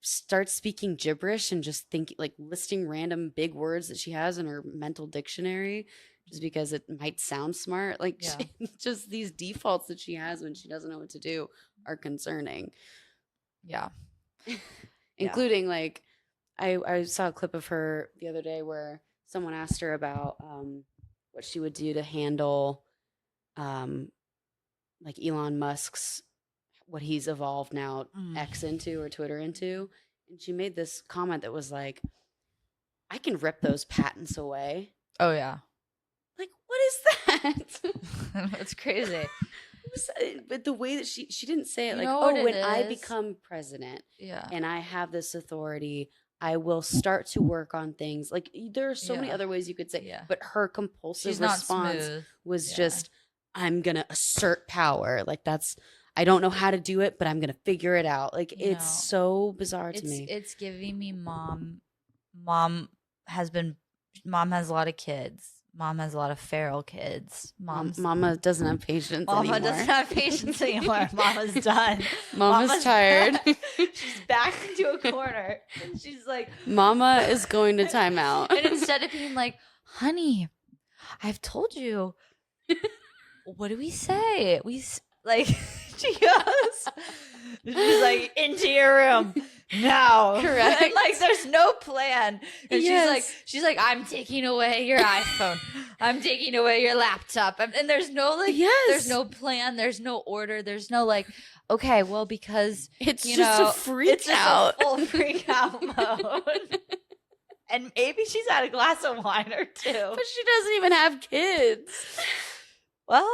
starts speaking gibberish and just thinking, like listing random big words that she has in her mental dictionary just because it might sound smart. Like Yeah. just these defaults that she has when she doesn't know what to do are concerning. Yeah. Including like I saw a clip of her the other day where someone asked her about what she would do to handle like Elon Musk's what he's evolved now X into or Twitter into, and she made this comment that was like, I can rip those patents away. Oh yeah. Like, what is that? It's crazy. But the way that she didn't say it, You like, know oh, what when it I is? become president Yeah. and I have this authority, I will start to work on things. Like, there are so many Yeah. other ways you could say, Yeah. but her compulsive She's not response smooth. was Yeah. just, I'm going to assert power. Like, I don't know how to do it, but I'm going to figure it out. Like, You it's know, so bizarre to me. It's giving me mom. Mom has a lot of kids. Mom has a lot of feral kids. Mama doesn't have patience Mama anymore. doesn't have patience anymore. Mama's done. Mama's tired. She's backed into a corner. And she's like, Mama is going to timeout. And instead of being like, honey, I've told you. What do we say? Like, she goes, she's like, into your room now. Correct. And like, there's no plan. And Yes. she's like, I'm taking away your iPhone. I'm taking away your laptop. And there's no like, Yes. there's no plan. There's no order. There's no like, okay, well, because It's you just know, a freak it's just out. a full freak out mode. And maybe she's had a glass of wine or two. But she doesn't even have kids. Well,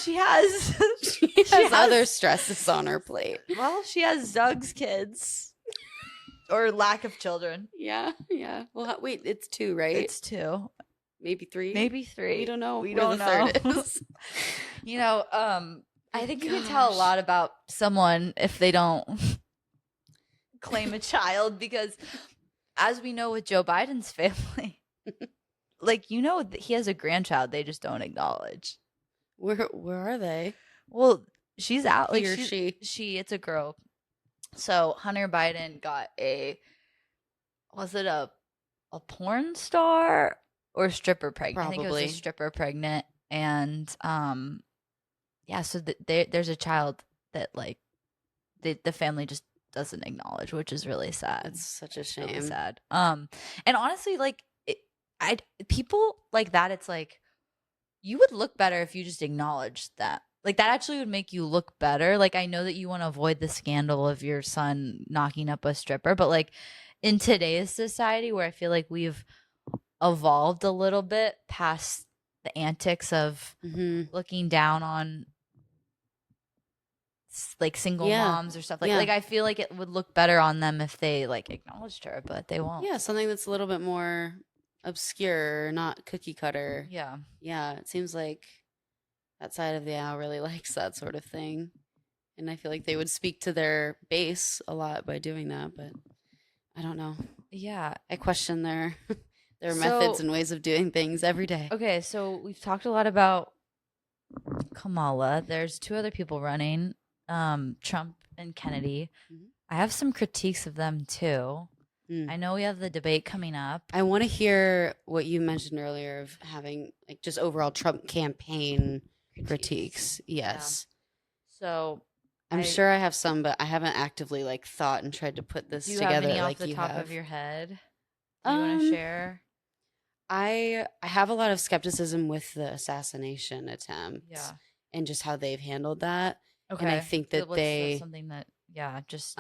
she has She has other stresses on her plate. Well, she has Doug's kids. Or lack of children. Yeah. Well, wait, it's 2, right? It's 2. Maybe 3. Maybe 3. We don't know. We where don't the know. third is. You know, I think you can tell a lot about someone if they don't claim a child, because as we know with Joe Biden's family, like, you know, he has a grandchild they just don't acknowledge. Where are they? Well, she's out. Like, He or she? it's a girl. So Hunter Biden got was it a porn star or stripper pregnant? Probably. I think it was a stripper pregnant. And yeah, so there's a child that like the family just doesn't acknowledge, which is really sad. It's such a shame. Really sad. And honestly, like people like that, it's like, you would look better if you just acknowledged that. Like, that actually would make you look better. Like, I know that you want to avoid the scandal of your son knocking up a stripper, but like in today's society where I feel like we've evolved a little bit past the antics of looking down on like single moms or stuff like I feel like it would look better on them if they like acknowledged her, but they won't. Yeah, something that's a little bit more obscure, not cookie cutter. Yeah, it seems like that side of the aisle really likes that sort of thing, and I feel like they would speak to their base a lot by doing that, but I don't know. I question their methods and ways of doing things every day. Okay, so we've talked a lot about Kamala. There's 2 other people running, Trump and Kennedy. I have some critiques of them too. I know we have the debate coming up. I want to hear what you mentioned earlier of having like just overall Trump campaign critiques. Yes. Yeah. So I'm sure I have some, but I haven't actively like thought and tried to put this do you together have any like off the you top have. of your head? Do you want to share? I have a lot of skepticism with the assassination attempt. Yeah. And just how they've handled that. Okay. And I think that that's something that just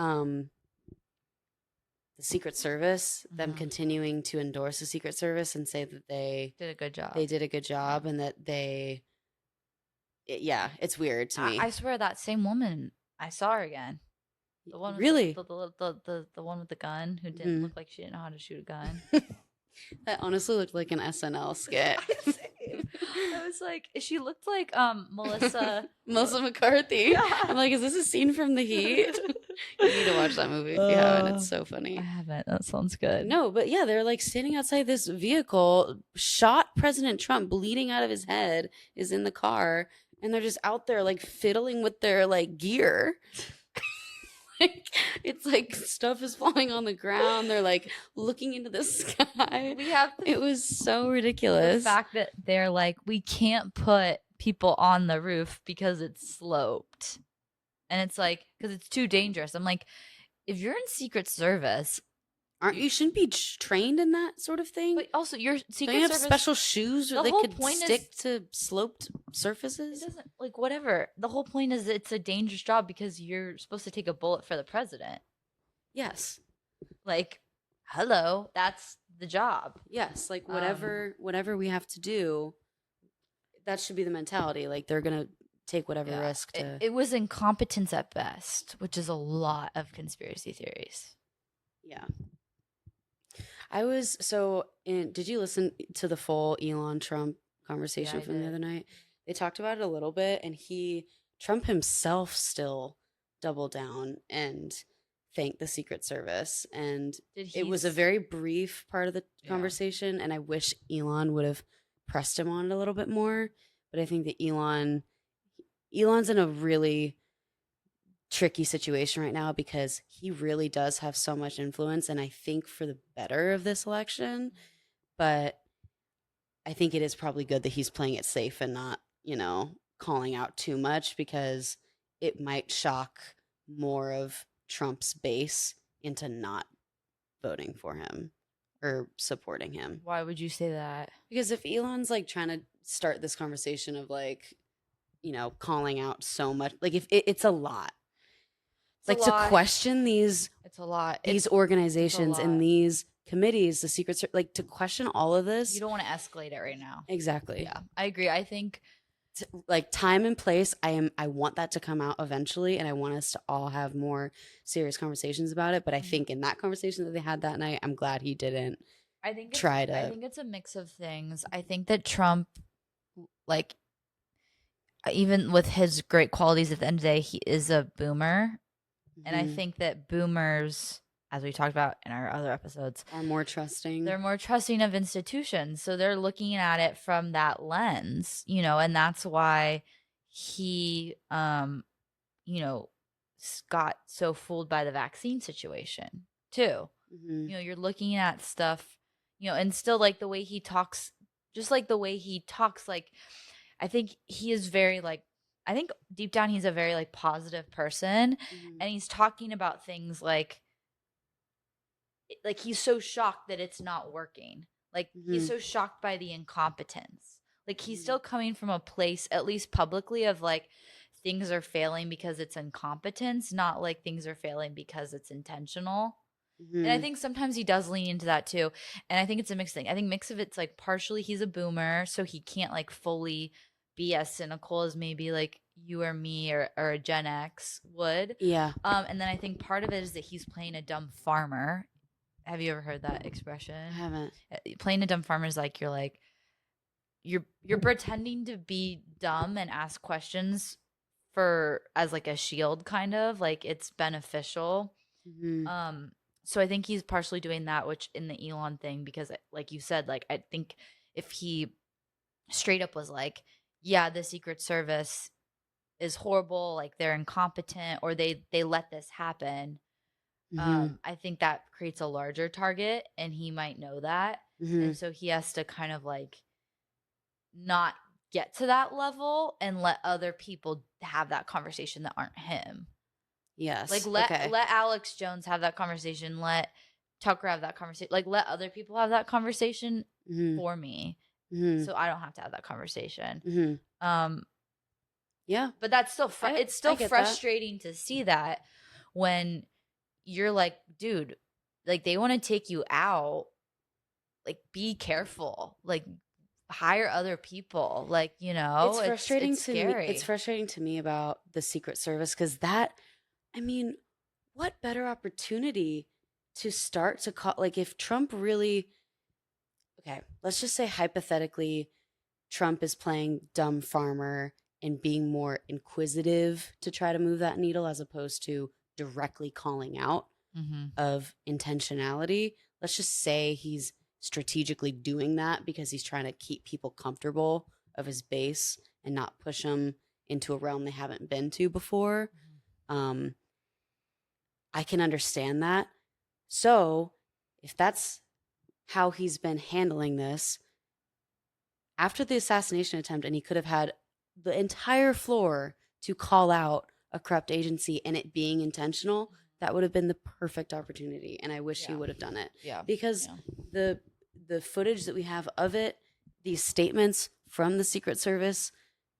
the Secret Service, them continuing to endorse the Secret Service and say that they did a good job. They did a good job, and that it's weird to me. I swear that same woman, I saw her again. The one really? The one with the gun who didn't look like she didn't know how to shoot a gun. That honestly looked like an SNL skit. I was like, she looked like Melissa McCarthy. Yeah. I'm like, is this a scene from The Heat? You need to watch that movie if you haven't. It's so funny. I haven't. That sounds good. No, but yeah, they're like standing outside this vehicle, shot President Trump, bleeding out of his head, is in the car, and they're just out there like fiddling with their like gear. Like, It's like stuff is falling on the ground. They're like looking into the sky. It was so the ridiculous. fact that they're like, we can't put people on the roof because it's sloped. And it's like, because it's too dangerous. I'm like, if you're in Secret Service, You shouldn't be trained in that sort of thing? but also your Don't Secret you have Service special shoes the where they whole could point stick to sloped it surfaces? doesn't like whatever. The whole point is it's a dangerous job because you're supposed to take a bullet for the president. Yes. Like, hello, that's the job. Yes, like whatever we have to do, that should be the mentality. Like they're gonna take whatever risk to. It was incompetence at best, which is a lot of conspiracy theories. Yeah. Did you listen to the full Elon Trump conversation Yeah, I from the did. other night? They talked about it a little bit, and Trump himself still doubled down and thanked the Secret Service. And it was a very brief part of the conversation, and I wish Elon would have pressed him on it a little bit more. But I think that Elon's in a really tricky situation right now because he really does have so much influence, and I think for the better of this election. But I think it is probably good that he's playing it safe and not, calling out too much, because it might shock more of Trump's base into not voting for him or supporting him. Why would you say that? Because if Elon's like trying to start this conversation of like, calling out so much, like if it's a lot. It's to question these organizations and these committees, the Secret Service, like to question all of this. You don't want to escalate it right now. Exactly. Yeah, I agree. I think like time and place, I want that to come out eventually, and I want us to all have more serious conversations about it. But I think in that conversation that they had that night, I'm glad he didn't I think it's a mix of things. I think that Trump, like, even with his great qualities, at the end of the day, he is a boomer. And I think that boomers, as we talked about in our other episodes, are more trusting. They're more trusting of institutions. So they're looking at it from that lens, and that's why he, got so fooled by the vaccine situation too. You're looking at stuff, and still like the way he talks, like, I think he is very like, I think deep down he's a very like positive person, and he's talking about things like he's so shocked that it's not working. Like he's so shocked by the incompetence. Like he's still coming from a place, at least publicly, of like things are failing because it's incompetence, not like things are failing because it's intentional. And I think sometimes he does lean into that too. And I think it's a mixed thing. I think mix of it's like partially he's a boomer, so he can't like fully be as cynical as maybe like you or me or a Gen X would. Yeah. And then I think part of it is that he's playing a dumb farmer. Have you ever heard that expression? I haven't. Playing a dumb farmer is like you're pretending to be dumb and ask questions as like a shield, kind of like it's beneficial. So I think he's partially doing that, which in the Elon thing, because like you said, like I think if he straight up was like, yeah, the Secret Service is horrible, like they're incompetent, or they let this happen, I think that creates a larger target, and he might know that. And so he has to kind of like not get to that level and let other people have that conversation that aren't him. Yes. Like let Alex Jones have that conversation, let Tucker have that conversation, like let other people have that conversation for me. So I don't have to have that conversation. Yeah. But that's still it's still frustrating to see that when you're like, dude, like they want to take you out, like be careful, like hire other people, like, it's frustrating it's scary. It's frustrating to me about the Secret Service, because what better opportunity to start to call, like if Trump really, okay, let's just say hypothetically Trump is playing dumb farmer and being more inquisitive to try to move that needle, as opposed to directly calling out of intentionality. Let's just say he's strategically doing that because he's trying to keep people comfortable of his base and not push them into a realm they haven't been to before. I can understand that. So if that's how he's been handling this after the assassination attempt, and he could have had the entire floor to call out a corrupt agency and it being intentional, that would have been the perfect opportunity. And I wish he Yeah. would have done it. Yeah. Because Yeah. the footage that we have of it, these statements from the Secret Service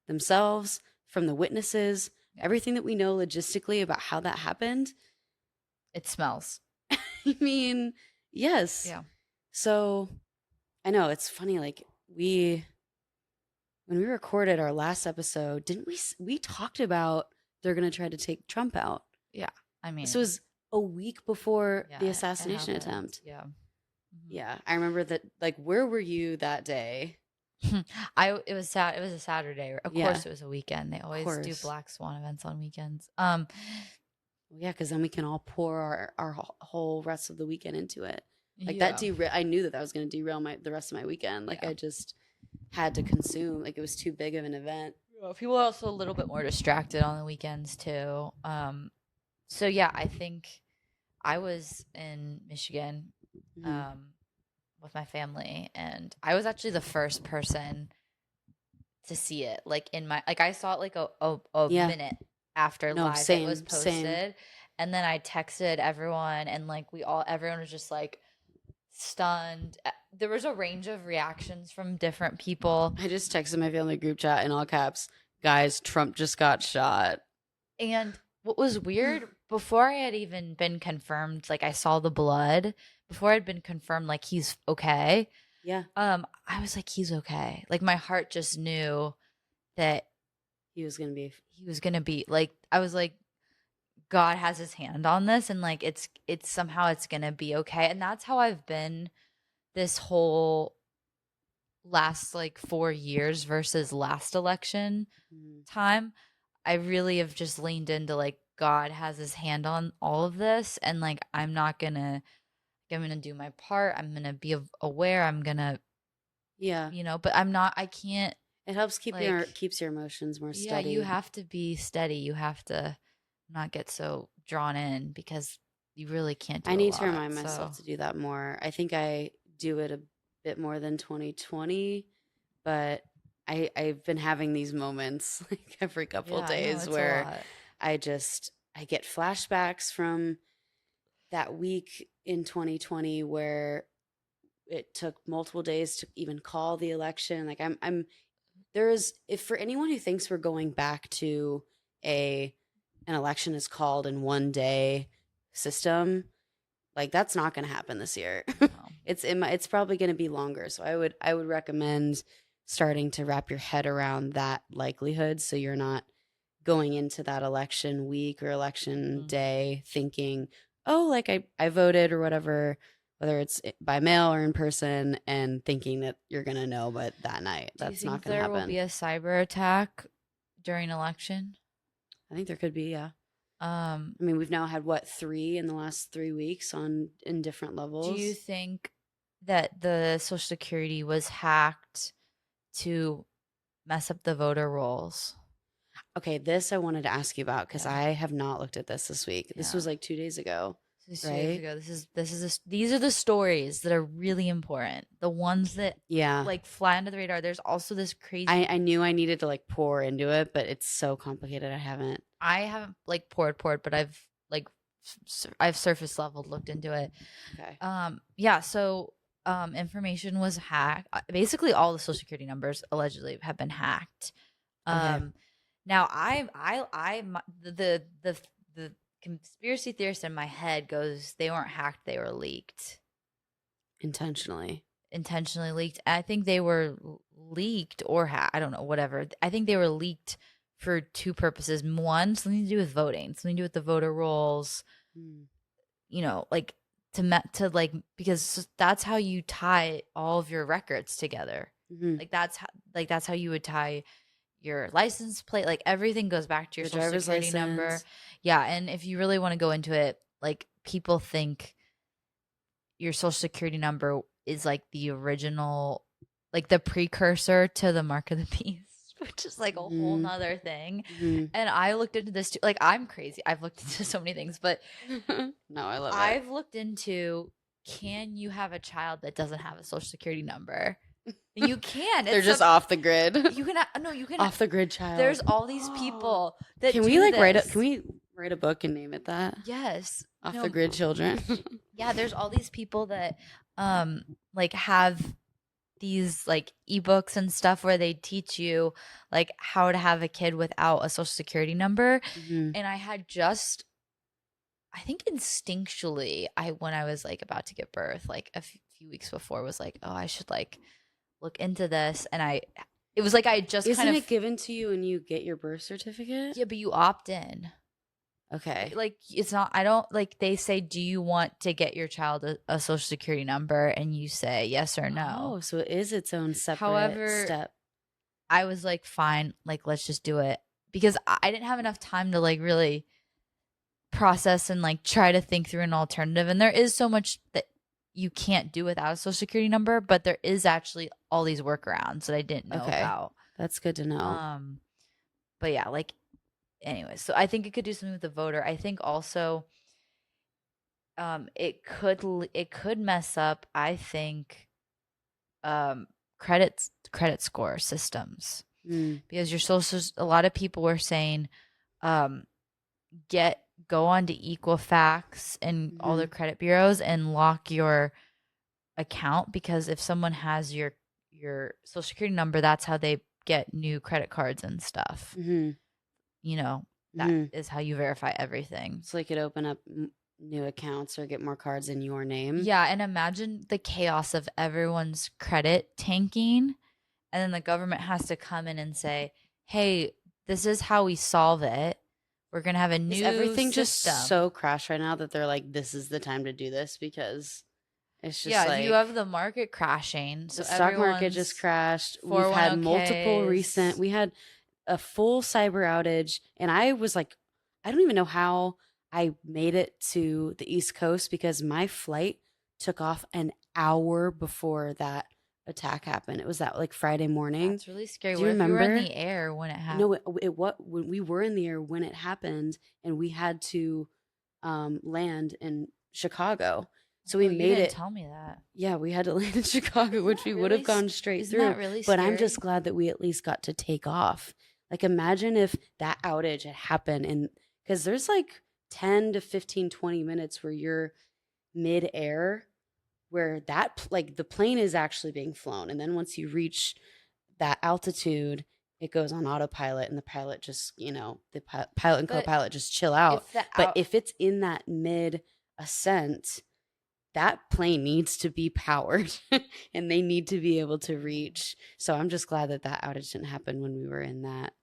themselves, from the witnesses, everything that we know logistically about how that happened, It smells. I mean, yes. Yeah. So I know it's funny. Like when we recorded our last episode, didn't we talked about they're going to try to take Trump out? Yeah. I mean, This was a week before yeah, the it assassination happened. attempt. Yeah. Yeah, I remember that. Like, where were you that day? It was a Saturday. Of Yeah. course it was a weekend. They always do course. Black Swan events on weekends. Well, yeah, because then we can all pour our whole rest of the weekend into it. Like that I knew that was going to derail the rest of my weekend. Like I just had to consume. Like it was too big of an event. People are also a little bit more distracted on the weekends too. So yeah, I think I was in Michigan with my family, and I was actually the first person to see it. Like I saw it like a minute after live it was posted. And then I texted everyone, and like everyone was just like stunned. There was a range of reactions from different people. I just texted my family group chat in all caps, guys, Trump just got shot. And what was weird, before I had even been confirmed, like I saw the blood, before I'd been confirmed like he's okay. Yeah. I was like, he's okay. Like my heart just knew that he was gonna be like, I was like, God has his hand on this, and like it's somehow it's gonna be okay. And that's how I've been this whole last like 4 years versus last election time. I really have just leaned into like God has his hand on all of this, and like I'm gonna do my part. I'm gonna be aware. I'm gonna, but I can't. It helps keeps your emotions more steady. Yeah, you have to be steady. You have to not get so drawn in, because you really can't do I need to remind myself to do that more. I think I do it a bit more than 2020, but I've been having these moments like every couple of days where I get flashbacks from that week in 2020 where it took multiple days to even call the election. Like if for anyone who thinks we're going back to an election is called in one day system, like that's not going to happen this year. No. It's probably going to be longer. So I would recommend starting to wrap your head around that likelihood, so you're not going into that election week or election day thinking, oh, like I voted or whatever, whether it's by mail or in person, and thinking that you're going to know, but that night. That's not going to happen. There will be a cyber attack during election? I think there could be, yeah. I mean, we've now had 3 in the last 3 weeks in different levels. Do you think that the Social Security was hacked to mess up the voter rolls? Okay, this I wanted to ask you about, because I have not looked at this week. Yeah. This was like 2 days ago. These are the stories that are really important. The ones that like fly under the radar. There's also this crazy. I knew I needed to like pour into it, but it's so complicated. I haven't like poured, but I've surface level looked into it. Okay. Yeah. So information was hacked. Basically, all the Social Security numbers allegedly have been hacked. Okay. Now the conspiracy theorist in my head goes, they weren't hacked, they were leaked. Intentionally leaked. I think they were leaked or hacked. I don't know, whatever. I think they were leaked for 2 purposes. One, something to do with voting, something to do with the voter rolls. Like to like, because that's how you tie all of your records together. Like that's how you would tie your license plate, like everything goes back to your Social Security number. Yeah, and if you really want to go into it, like people think your Social Security number is like the original, like the precursor to the mark of the beast. which is like a whole nother thing. Mhm. And I looked into this too. Like, I'm crazy. I've looked into so many things, but No, I love it. I've looked into, can you have a child that doesn't have a social security number? You can. They're just off the grid. You can no, you can Off the grid child. There's all these people that can do we like this. can we write a book and name it that? Yes. Off the grid children. Yeah, there's all these people that like have these like ebooks and stuff where they teach you like how to have a kid without a social security number. Mhm. And I had I think instinctually, when I was like about to give birth, like a few weeks before, was like, oh, I should like look into this. And it was like I just Isn't kind of it given to you when you get your birth certificate? Yeah, but you opt in. Okay. Like, it's not, I don't, like, they say, do you want to get your child a social security number? And you say yes or no. Oh, so it is its own separate However, step. I was like, fine, like, let's just do it. Because I didn't have enough time to like really process and like try to think through an alternative. And there is so much that you can't do without a social security number, but there is actually all these workarounds that I didn't know about. That's good to know. But yeah, like, anyway, so I think it could do something with the voter. I think also it could mess up, I think, credit score systems. Because a lot of people were saying go on to Equifax and all the credit bureaus and lock your account, because if someone has your social security number, that's how they get new credit cards and stuff. You know, that is how you verify everything. So they could open up new accounts or get more cards in your name. Yeah, and imagine the chaos of everyone's credit tanking, and then the government has to come in and say, hey, this is how we solve it. We're going to have a new everything system. Just so crashed right now that they're like, this is the time to do this, because it's just like, you have the market crashing. So the stock market just crashed. We've had multiple we had a full cyber outage, and I was like, I don't even know how I made it to the East Coast, because my flight took off an hour before that attack happened. It was that like Friday morning. That's really scary. Do you remember? You were in the air when it happened? No, when we were in the air when it happened, and we had to land in Chicago. So we made it. Tell me that. Yeah, we had to land in Chicago, which we would have gone straight through. That really scary? But I'm just glad that we at least got to take off. Like, imagine if that outage had happened, and because there's like 10 to 15, 20 minutes where you're mid-air, where that like the plane is actually being flown, and then once you reach that altitude, it goes on autopilot, and the pilot just, the pilot and co-pilot just chill out. But if it's in that mid ascent, that plane needs to be powered and they need to be able to reach. So I'm just glad that outage didn't happen when we were in that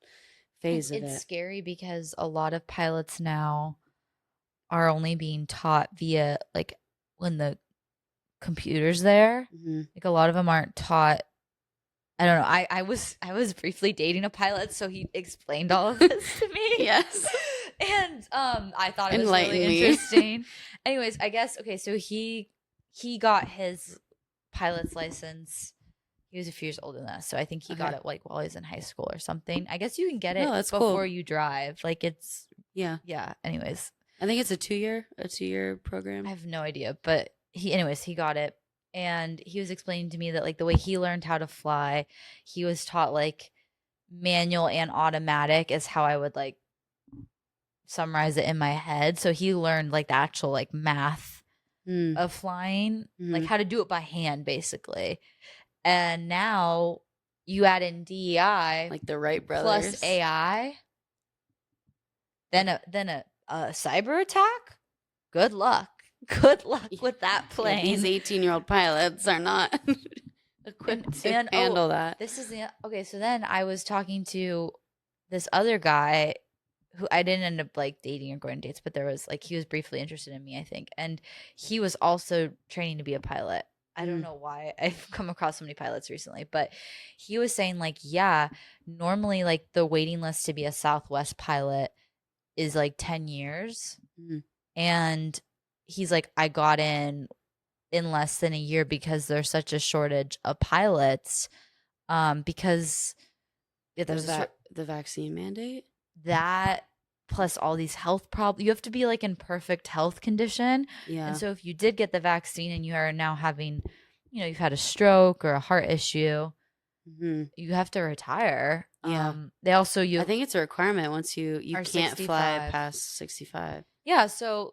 phase of it. It's scary because a lot of pilots now are only being taught via like when the computer's there. Like, a lot of them aren't taught. I don't know. I was briefly dating a pilot, so he explained all of this to me. Yes. And I thought it was really interesting. Anyways, I guess, okay, so he got his pilot's license. He was a few years older than us, so I think he got it like while he was in high school or something. I guess you can get it before you drive. Like, it's yeah. Anyways, I think it's a 2-year program. I have no idea, but he got it. And he was explaining to me that like the way he learned how to fly, he was taught like manual and automatic is how I would like summarize it in my head. So he learned like the actual like math of flying, like how to do it by hand basically. And now you add in DEI, like the Wright brothers, plus AI, then a cyber attack. Good luck with that plane. Yeah, these 18-year-old pilots are not equipped to handle that. This is okay. So then I was talking to this other guy who I didn't end up like dating or going on dates, but there was like, he was briefly interested in me, I think. And he was also training to be a pilot. I don't know why I've come across so many pilots recently, but he was saying like, yeah, normally like the waiting list to be a Southwest pilot is like 10 years. And he's like, I got in less than a year because there's such a shortage of pilots. Because yeah, there's the vaccine mandate. that plus all these health problems. You have to be like in perfect health condition. Yeah. And so if you did get the vaccine and you are now having, you've had a stroke or a heart issue, you have to retire. Yeah. They also I think it's a requirement once you can't 65. fly past 65. Yeah, so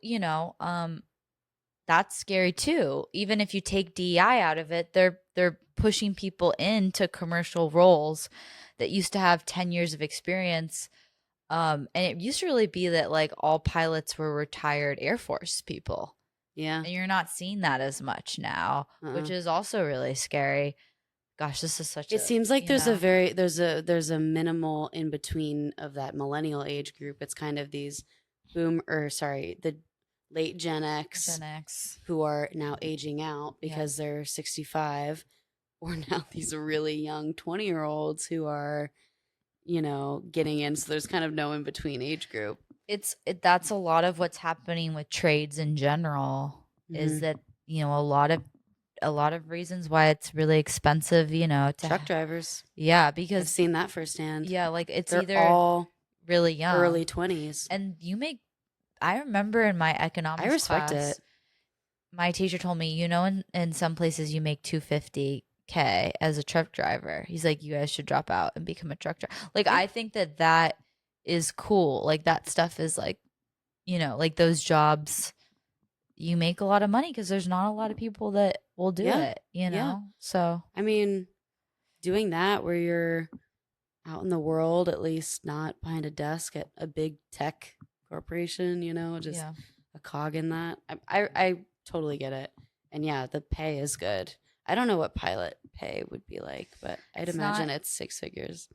that's scary too. Even if you take DEI out of it, they're pushing people into commercial roles that used to have 10 years of experience. And it used to really be that like all pilots were retired Air Force people. Yeah. And you're not seeing that as much now, which is also really scary. Gosh, this is such It seems like there's a minimal in between of that millennial age group. It's kind of these the late Gen X who are now aging out because they're 65, or now these really young 20-year-olds who are, getting in. So there's kind of no in between age group. That's a lot of what's happening with trades in general, is that, a lot of reasons why it's really expensive, to truck drivers. Yeah, because I've seen that firsthand. Yeah, like They're either all really young, early 20s. And I remember in my economics I respect class, it. My teacher told me, in some places you make $250K as a truck driver. He's like, you guys should drop out and become a truck driver. Like, I think that is cool. Like, that stuff is like, like those jobs, you make a lot of money because there's not a lot of people that will do it, So, I mean, doing that where you're out in the world, at least not behind a desk at a big tech corporation, just a cog in that. I totally get it. And yeah, the pay is good. I don't know what pilot pay would be like, but I'd imagine it's six figures.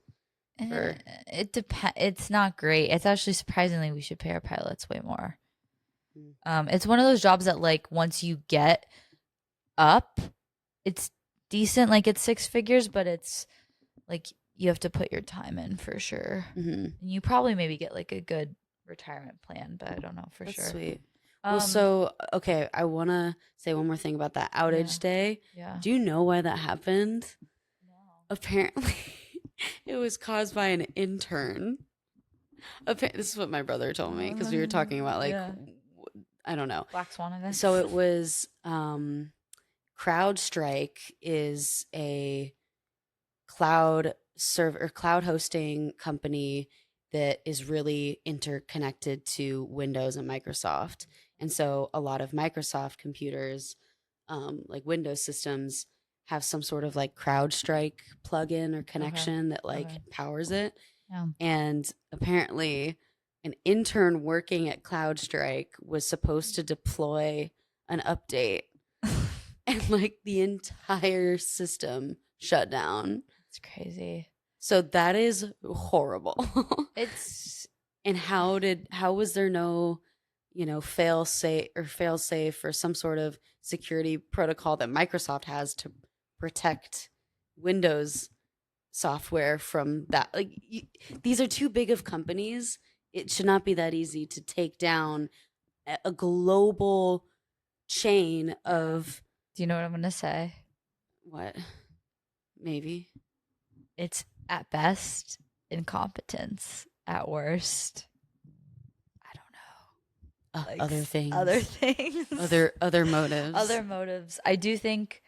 It depends. It's not great. It's actually surprisingly, we should pay our pilots way more. It's one of those jobs that like once you get up, it's decent. Like it's six figures, but it's like you have to put your time in for sure. And you probably maybe get like a good retirement plan, but I don't know for sure. Sweet. Well, so okay, I want to say one more thing about that outage day. Yeah. Do you know why that happened? No. Apparently, it was caused by an intern. This is what my brother told me because we were talking about I don't know, Black Swan event. So it was CrowdStrike is a cloud hosting company that is really interconnected to Windows and Microsoft. And so a lot of Microsoft computers, like Windows systems, have some sort of like CrowdStrike plugin or connection that powers it. Yeah. And apparently an intern working at CrowdStrike was supposed to deploy an update and like the entire system shut down. It's crazy. So that is horrible. And how was there no, fail safe or some sort of security protocol that Microsoft has to protect Windows software from that? Like these are too big of companies. It should not be that easy to take down a global chain of. Do you know what I'm going to say? What? Maybe. It's at best incompetence, at worst I don't know, other things, other motives. I do think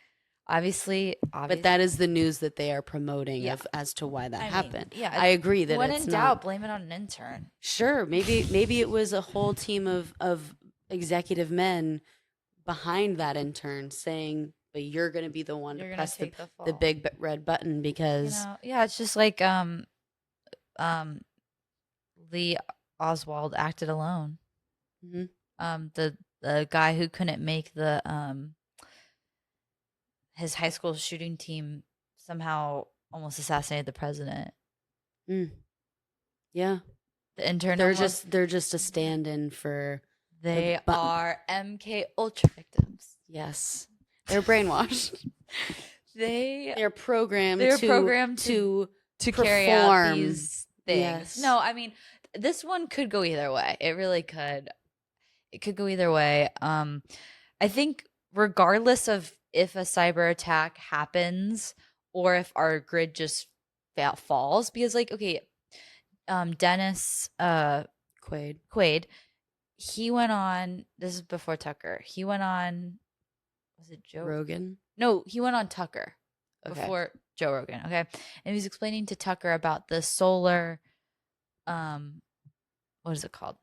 obviously, but that is the news that they are promoting as to why that happened. I agree that when in doubt, blame it on an intern. Sure, maybe it was a whole team of executive men behind that intern saying, but you're going to be the one to press the big red button because it's just like Lee Oswald acted alone. The guy who couldn't make the his high school shooting team somehow almost assassinated the president. Yeah, the intern. They're just a stand-in for. They are MK Ultra victims. Yes. They're brainwashed. They're programmed to carry out these things. Yes. No, I mean, this one could go either way. It really could. It could go either way. I think regardless of if a cyber attack happens or if our grid just falls because like okay, Dennis Quaid, he went on, this is before Tucker. He went on, was it Joe Rogan? No, he went on Tucker Okay. before Joe Rogan, okay? And he was explaining to Tucker about the solar what is it called?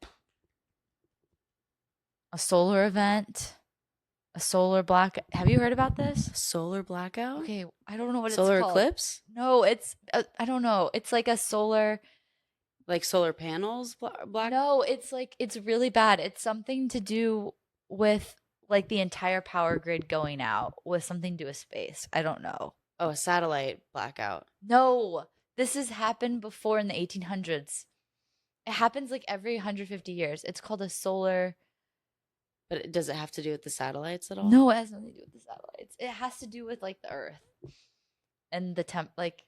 A solar event, a solar black. Have you heard about this? Solar blackout? Okay, I don't know what Solar it's called. eclipse? No, it's I don't know. It's like a solar. Like solar panels black? No, it's like it's really bad. It's something to do with like the entire power grid going out with something to do with space. I don't know. Oh, a satellite blackout. No, this has happened before in the 1800s. It happens like every 150 years. It's called a solar. But does it have to do with the satellites at all? No, it has nothing to do with the satellites. It has to do with like the Earth and the temp. Like,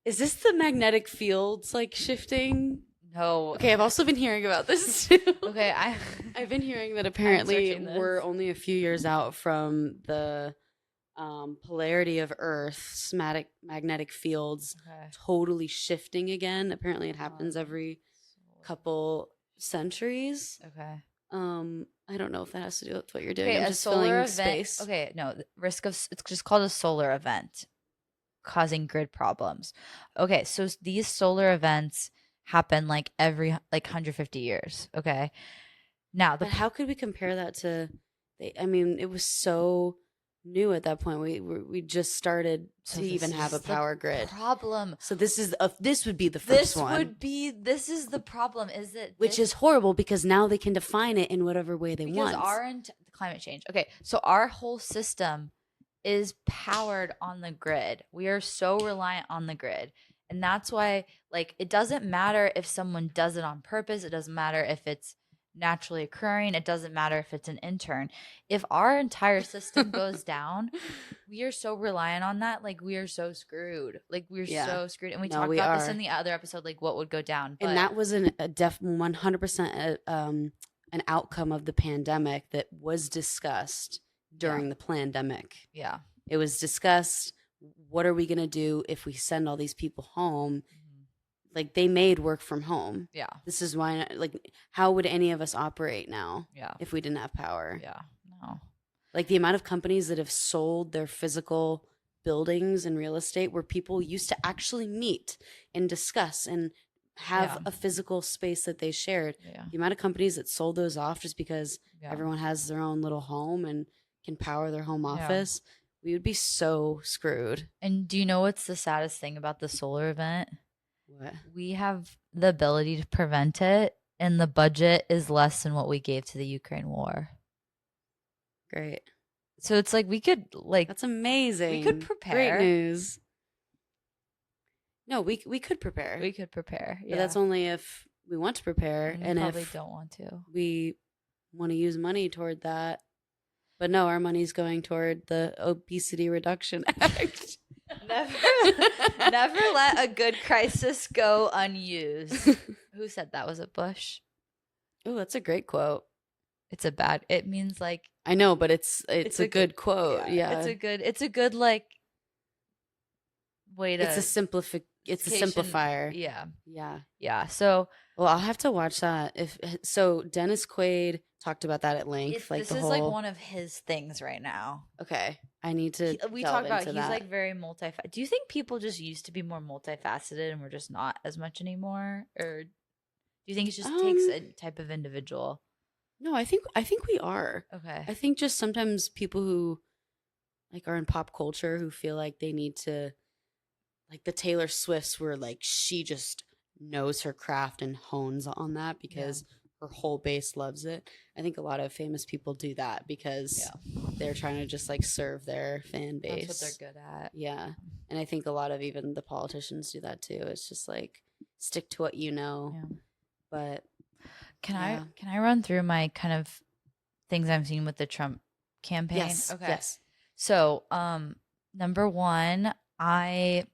Is this the magnetic fields like shifting? no. Okay, I've also been hearing about this too. Okay, I've been hearing that apparently searching this. we're only a few years out from the polarity of Earth's magnetic fields Okay. totally shifting again. Apparently, it happens every Solar. couple centuries. Okay. I don't know if that has to do with what you're doing. Okay, I'm a just solar filling event. space. Okay, no, risk of it's just called a solar event, causing grid problems. Okay, so these solar events happen like every like 150 years. Okay, now the But how could we compare that to? I mean, it was so new at that point. We just started so to this even have a is the power grid. problem. So this would be the first one, This is the problem. Is that which this- is horrible because now they can define it in whatever way they because want. climate change. Okay, so our whole system is powered on the grid. We are so reliant on the grid. And that's why like it doesn't matter if someone does it on purpose. It doesn't matter if it's naturally occurring. It doesn't matter if it's an intern. If our entire system goes down, we are so reliant on that. Like we are so screwed. Like we're Yeah. so screwed. And we No, talked we about this are. in the other episode, like what would go down. And that was a 100% an outcome of the pandemic that was discussed during the pandemic. yeah. It was discussed. What are we going to do if we send all these people home? Like they made work from home. Yeah. This is why, like, how would any of us operate now Yeah. if we didn't have power? Yeah. No. Like the amount of companies that have sold their physical buildings and real estate where people used to actually meet and discuss and have Yeah. a physical space that they shared. Yeah. The amount of companies that sold those off just because Yeah. everyone has their own little home and can power their home office, we would be so screwed. And do you know what's the saddest thing about the solar event? What? We have the ability to prevent it, and the budget is less than what we gave to the Ukraine war. Great. So it's like we could like That's amazing. we could prepare. Great news. No, we could prepare. we could prepare. But that's only if we want to prepare and and we probably if don't want to. we want to use money toward that. But no, our money's going toward the Obesity Reduction Act. Never let a good crisis go unused. Who said that? Was it Bush? Oh, that's a great quote. It means like I know, but it's a good quote. Yeah. It's a good like way to It's a simplifier. Yeah. Yeah. Yeah. So Well, I'll have to watch that. So Dennis Quaid talked about that at length. this is like one of his things right now. Okay. I need to We delve talked about into he's that. like very multifaceted. Do you think people just used to be more multifaceted and we're just not as much anymore? Or do you think it just takes a type of individual? No, I think we are. Okay. I think just sometimes people who like are in pop culture who feel like they need to, like the Taylor Swifts where like she just knows her craft and hones on that because her whole base loves it. I think a lot of famous people do that because they're trying to just like serve their fan base. That's what they're good at. Yeah. And I think a lot of even the politicians do that too. It's just like stick to what you know. Yeah. But Can I run through my kind of things I'm seeing with the Trump campaign? yes. Okay. Yes. So, number one, I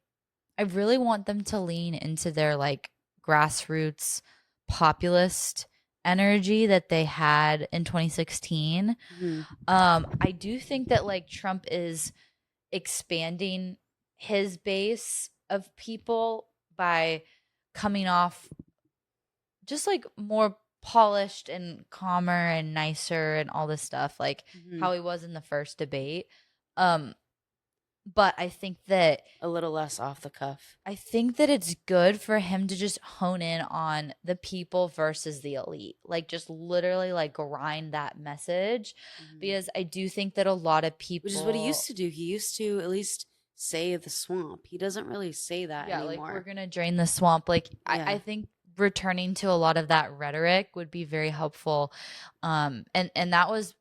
really want them to lean into their like grassroots populist energy that they had in 2016. Mhm. I do think that like Trump is expanding his base of people by coming off just like more polished and calmer and nicer and all this stuff, like how he was in the first debate. But I think that A little less off the cuff. it's good for him to just hone in on the people versus the elite. Like just literally like grind that message, because I do think that a lot of people, which is what he used to do. He used to at least say the swamp. He doesn't really say that anymore. Like we're gonna drain the swamp. Like I think returning to a lot of that rhetoric would be very helpful. And that was,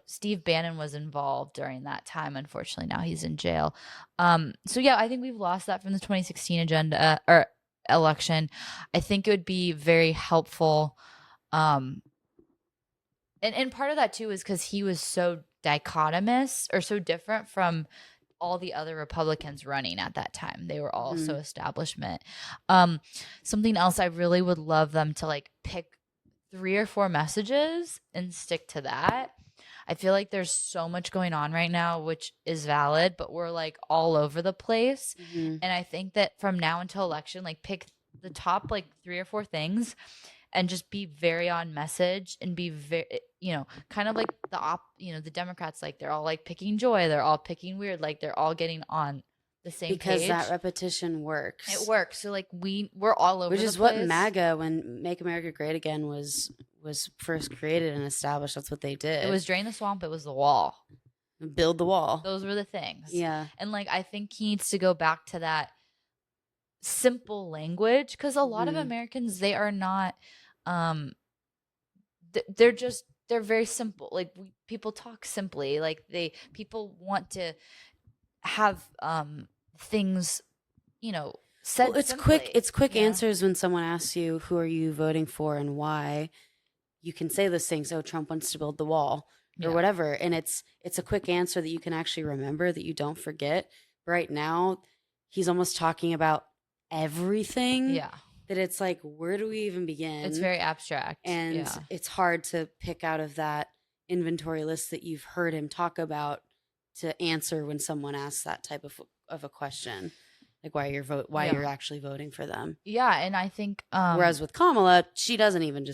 Steve Bannon was involved during that time. Unfortunately, now he's in jail. So yeah, I think we've lost that from the 2016 agenda or election. I think it would be very helpful. And part of that too is because he was so dichotomous or so different from all the other Republicans running at that time. They were all so establishment. Something else I really would love them to like pick 3 or 4 messages and stick to that. I feel like there's so much going on right now, which is valid, but we're like all over the place. And I think that from now until election, like pick the top like 3 or 4 things and just be very on message and be very, kind of like the Democrats, like they're all like picking joy. They're all picking weird. Like they're all getting on the same page. Because that repetition works. It works. So like we're all over Which the is place. what MAGA, when Make America Great Again was first created and established. That's what they did. It was drain the swamp. It was the wall. Build the wall. Those were the things. Yeah. And like I think he needs to go back to that simple language, because a lot of Americans, they are not they're very simple. Like people talk simply. Like people want to have things, said. Well, it's simply. quick answers when someone asks you, who are you voting for and why? You can say those things. Oh, Trump wants to build the wall or whatever. And it's a quick answer that you can actually remember, that you don't forget. Right now, he's almost talking about everything. Yeah. That it's like, where do we even begin? It's very abstract. And it's hard to pick out of that inventory list that you've heard him talk about to answer when someone asks that type of a question. Like why you're actually voting for them. Yeah, and I think whereas with Kamala, she doesn't even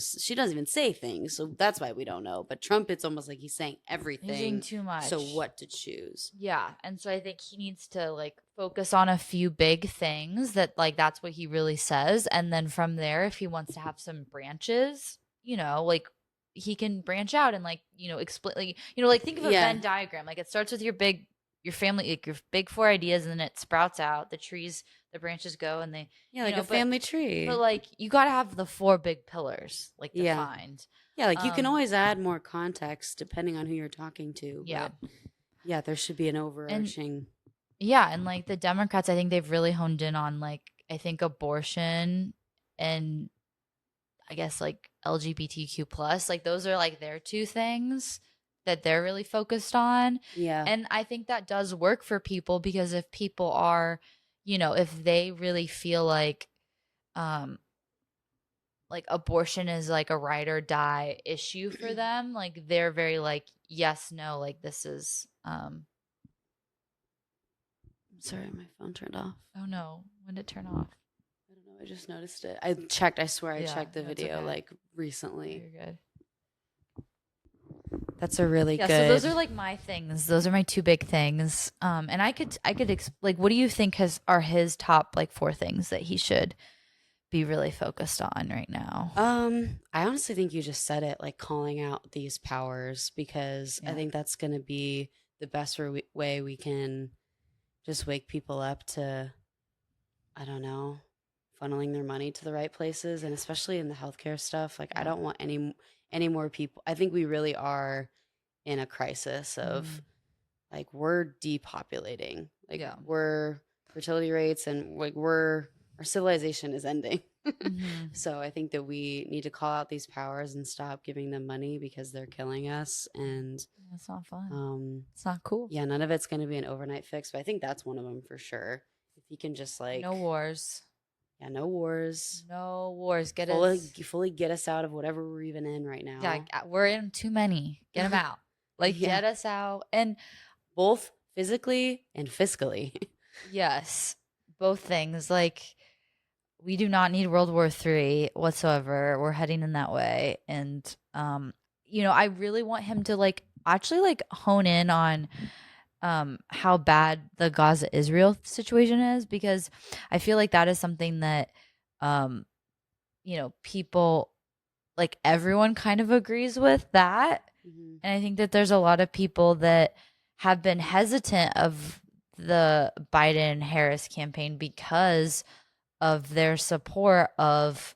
say things, so that's why we don't know. But Trump, it's almost like he's saying everything. He's saying too much. So what to choose? Yeah, and so I think he needs to like focus on a few big things that like that's what he really says, and then from there, if he wants to have some branches, like he can branch out and like explain, like think of a Venn diagram. Like it starts with your family, like your big 4 ideas, and then it sprouts out. The branches go, and they like a family tree. But like you got to have the 4 big pillars like defined. Yeah, like you can always add more context depending on who you're talking to. Yeah, but there should be an overarching. And like the Democrats, I think they've really honed in on like I think abortion and I guess like LGBTQ plus. Like those are like their 2 things that they're really focused on. Yeah. And I think that does work for people, because if people are, if they really feel like abortion is like a ride or die issue for them, like they're very like, yes, no, like this is sorry, my phone turned off. Oh no, when did it turn off? I don't know, I just noticed it. I swear I checked the video like recently. You're good. That's a really good. So those are like my things. Those are my 2 big things. And I could like, what do you think are his top like 4 things that he should be really focused on right now? I honestly think you just said it, like calling out these powers, because I think that's going to be the best way we can just wake people up to, I don't know, funneling their money to the right places, and especially in the healthcare stuff. Like I don't want any more people. I think we really are in a crisis of like we're depopulating. Like we're fertility rates and like our civilization is ending. So I think that we need to call out these powers and stop giving them money, because they're killing us, and it's not fun. It's not cool. Yeah, none of it's going to be an overnight fix, but I think that's one of them for sure. If you can just like no wars. Yeah, no wars. No wars. Fully get us out of whatever we're even in right now. Yeah, we're in too many. Get them out. Like get us out, and both physically and fiscally. Yes. both things. Like, we do not need World War III whatsoever. We're heading in that way. And, I really want him to like actually like hone in on how bad the Gaza Israel situation is, because I feel like that is something that um people, like, everyone kind of agrees with that. Mm-hmm. And I think that there's a lot of people that have been hesitant of the Biden Harris campaign because of their support of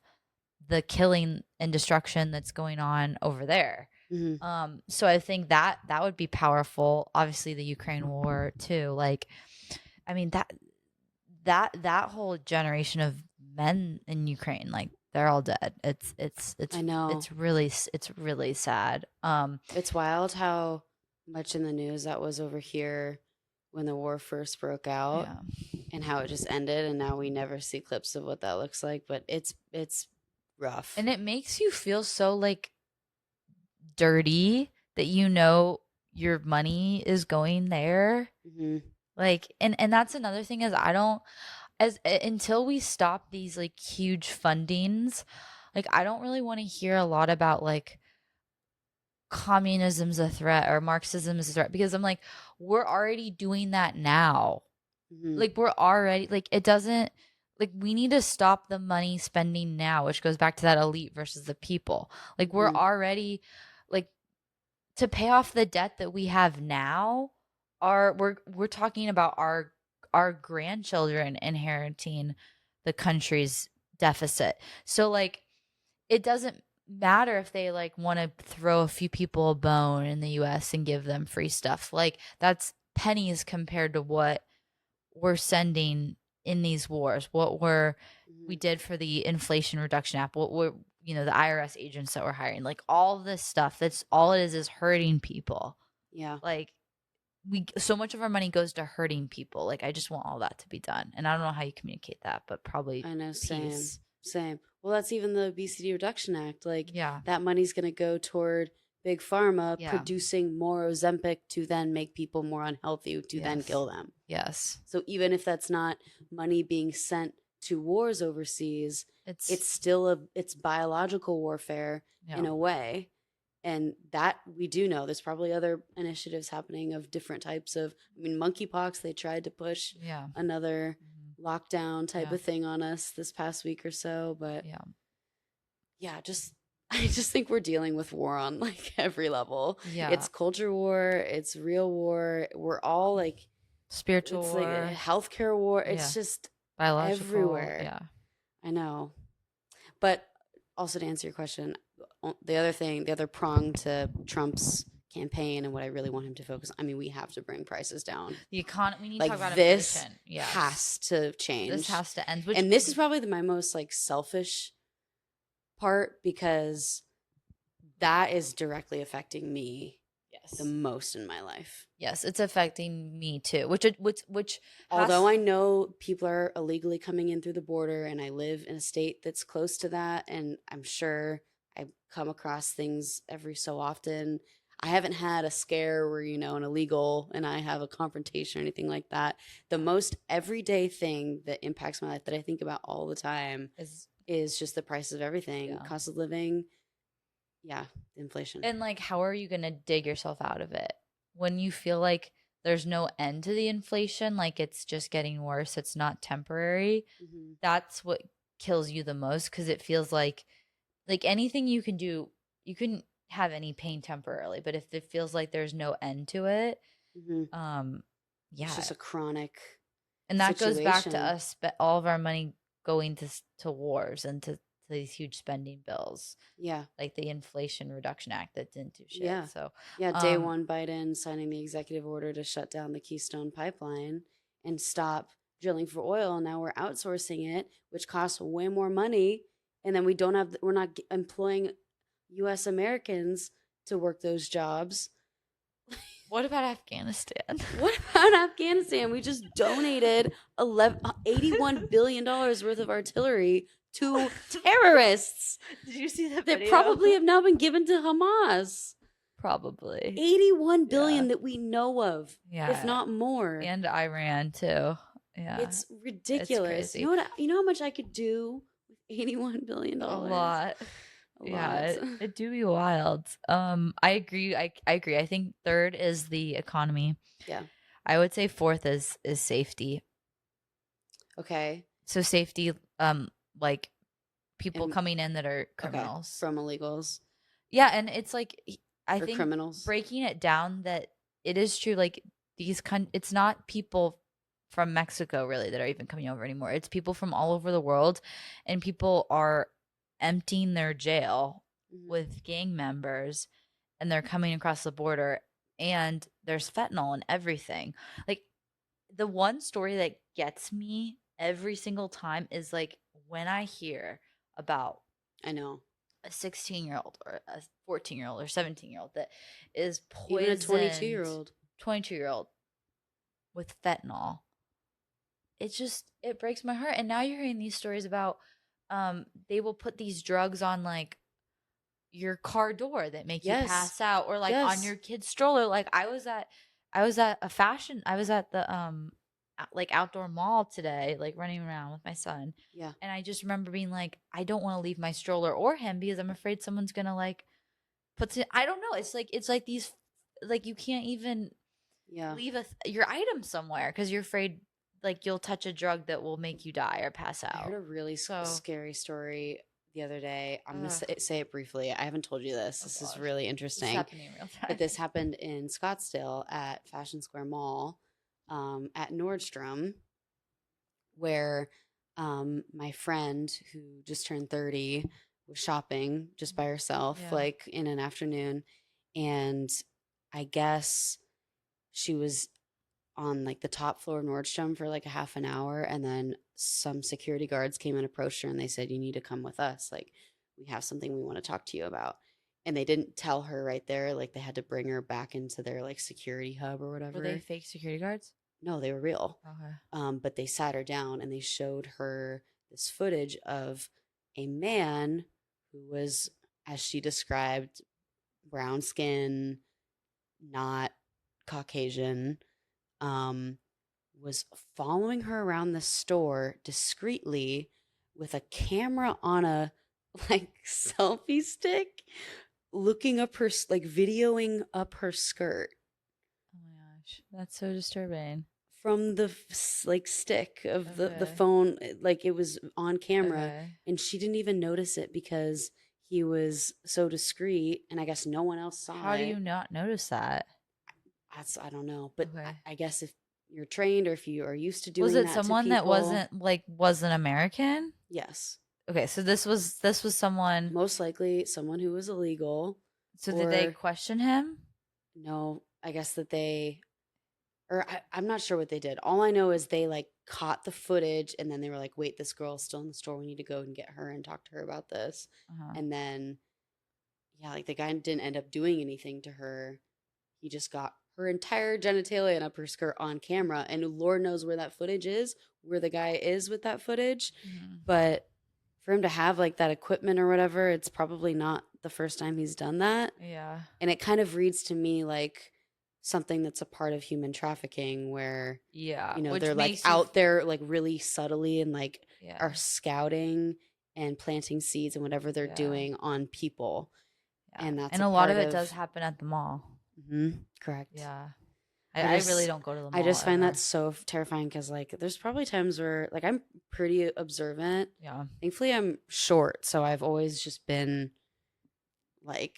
the killing and destruction that's going on over there. Mm-hmm. So I think that that would be powerful. Obviously, the Ukraine war too. Like, I mean, that whole generation of men in Ukraine, like, they're all dead. I know. It's really sad. It's wild how much in the news that was over here when the war first broke out, Yeah. and how it just ended, and now we never see clips of what that looks like, but it's rough. And it makes you feel so like dirty that your money is going there. Mm-hmm. Like, and that's another thing is I don't as until we stop these like huge fundings, like, I don't really want to hear a lot about like communism's a threat or Marxism is a threat, because I'm like, we're already doing that now. Mm-hmm. Like, we're already like, it doesn't, like, we need to stop the money spending now, which goes back to that elite versus the people. Like, we're Mm-hmm. already like, to pay off the debt that we have now, we're talking about our grandchildren inheriting the country's deficit. So like, it doesn't matter if they like want to throw a few people a bone in the US and give them free stuff. Like, that's pennies compared to what we're sending in these wars. We Mm-hmm. did for the Inflation Reduction Act, what we're, the IRS agents that we're hiring, like, all this stuff, that's all it is hurting people. Yeah. Like, we so much of our money goes to hurting people. Like, I just want all that to be done. And I don't know how you communicate that, but probably I know, peace. same. Well, that's even the Obesity Reduction Act. Like, Yeah. that money's going to go toward big pharma Yeah. producing more Ozempic to then make people more unhealthy to then Yes. kill them. Yes. So even if that's not money being sent to wars overseas, it's still it's biological warfare in Yeah. a way. And that we do know there's probably other initiatives happening of different types of, I mean, monkeypox, they tried to push Yeah. another lockdown type Yeah. of thing on us this past week or so. But Yeah. yeah, I just think we're dealing with war on like every level. Yeah. It's culture war, it's real war. We're all like, Spiritual it's war. like a healthcare war. It's Yeah. just Biological. everywhere. Yeah. I know. But also, to answer your question, the other prong to Trump's campaign and what I really want him to focus on, I mean, we have to bring prices down. We need to Like, talk about this inflation. Yes. has to change. This has to end. And this is probably my most like selfish part, because that is directly affecting me the most in my life. Yes, it's affecting me too. Although I know people are illegally coming in through the border, and I live in a state that's close to that, and I'm sure I come across things every so often. I haven't had a scare where, an illegal and I have a confrontation or anything like that. The most everyday thing that impacts my life that I think about all the time is just the price of everything, cost of living. Yeah, inflation. And like, how are you going to dig yourself out of it when you feel like there's no end to the inflation? Like, it's just getting worse. It's not temporary. Mm-hmm. That's what kills you the most, because it feels like anything you can do, you can have any pain temporarily, but if it feels like there's no end to it, mm-hmm. Yeah, it's just a chronic and that situation. goes back to us, all of our money going to wars and to these huge spending bills. Yeah. Like the Inflation Reduction Act that didn't do shit. Yeah. So day one, Biden signing the executive order to shut down the Keystone pipeline and stop drilling for oil. Now we're outsourcing it, which costs way more money. And then we're not employing US Americans to work those jobs. What about Afghanistan? What about Afghanistan? We just donated $81 billion worth of artillery to terrorists. Did you see that video? That probably have now been given to Hamas. Probably. 81 billion that we know of, yeah, if not more. And Iran too. Yeah. It's It's ridiculous. crazy. You know how much I could do with $81 billion? A lot. A Yeah, lot. it do be wild. I agree. I agree. I think third is the economy. Yeah. I would say fourth is safety. Okay. So safety, like people And coming in that are okay. criminals. From illegals Yeah, and it's like I or think criminals. breaking it down that it is true. Like it's not people from Mexico really that are even coming over anymore. It's people from all over the world, and people are emptying their jail Mhm. with gang members, and they're coming across the border, and there's fentanyl and everything. Like the one story that gets me every single time is like when I hear about I know. a 16-year-old or a 14-year-old or 17-year-old that is Even a 22 poisoned year old. 22-year-old with fentanyl. It breaks my heart. And now you're hearing these stories about they will put these drugs on like your car door that make you Yes. pass out or like on Yes. your kid's stroller. Like I was at the like outdoor mall today, like running around with my son. Yeah. And I just remember being like, I don't want to leave my stroller or him because I'm afraid someone's gonna like I don't know. It's like these like you can't even Yeah. leave your item somewhere because you're afraid like you'll touch a drug that will make you die or pass I heard out. a really So, scary story the other day. I'm going to ugh, say it briefly. I haven't told you this. oh This is gosh, really it's interesting. happening in real But time. this happened in Scottsdale at Fashion Square Mall at Nordstrom, where my friend who just turned 30 was shopping just by herself, Yeah. like in an afternoon. And I guess she was on like the top floor of Nordstrom for like a half an hour, and then some security guards came and approached her and they said, "You need to come with us. Like, we have something we want to talk to you about." And they didn't tell her right there. Like, they had to bring her back into their like security hub or Were they whatever. fake security guards? No, they were real. Okay. But they sat her down and they showed her this footage of a man who was, as she described, brown skin, not Caucasian, um, was following her around the store discreetly with a camera on a like selfie stick, looking up her, like videoing up her skirt Oh my gosh, that's so disturbing. from the like stick of the Okay. phone. Like it was on camera, Okay. and she didn't even notice it because he was so discreet, and I guess no one else saw How do it. you not notice that? I don't know, but Okay. I guess if you're trained or if you are used to Was doing it that to someone that people, wasn't American? yes. Okay, so this was someone. Most likely someone who was illegal, So did they or question him? no, I guess that they, or I'm not sure what they did. All I know is they like caught the footage and then they were like, wait, this girl's still in the store. We need to go and get her and talk to her about this. Uh-huh. And then, yeah, like the guy didn't end up doing anything to her. He just got her entire genitalia and up her skirt on camera. And Lord knows where that footage is, where the guy is with that footage. Mhm. But for him to have like that equipment or whatever, it's probably not the first time he's done that. Yeah. And it kind of reads to me like something that's a part of human trafficking where, Yeah. you know, Which they're like makes you out there like really subtly and like yeah. are scouting and planting seeds and whatever they're Yeah. doing on people. Yeah. And that's And a a lot part of it of does happen at the mall. correct. Yeah. I I really just don't go to the I mall just find that ever. so terrifying because like there's probably times where like I'm pretty observant. Yeah. Thankfully I'm short, so I've always just been like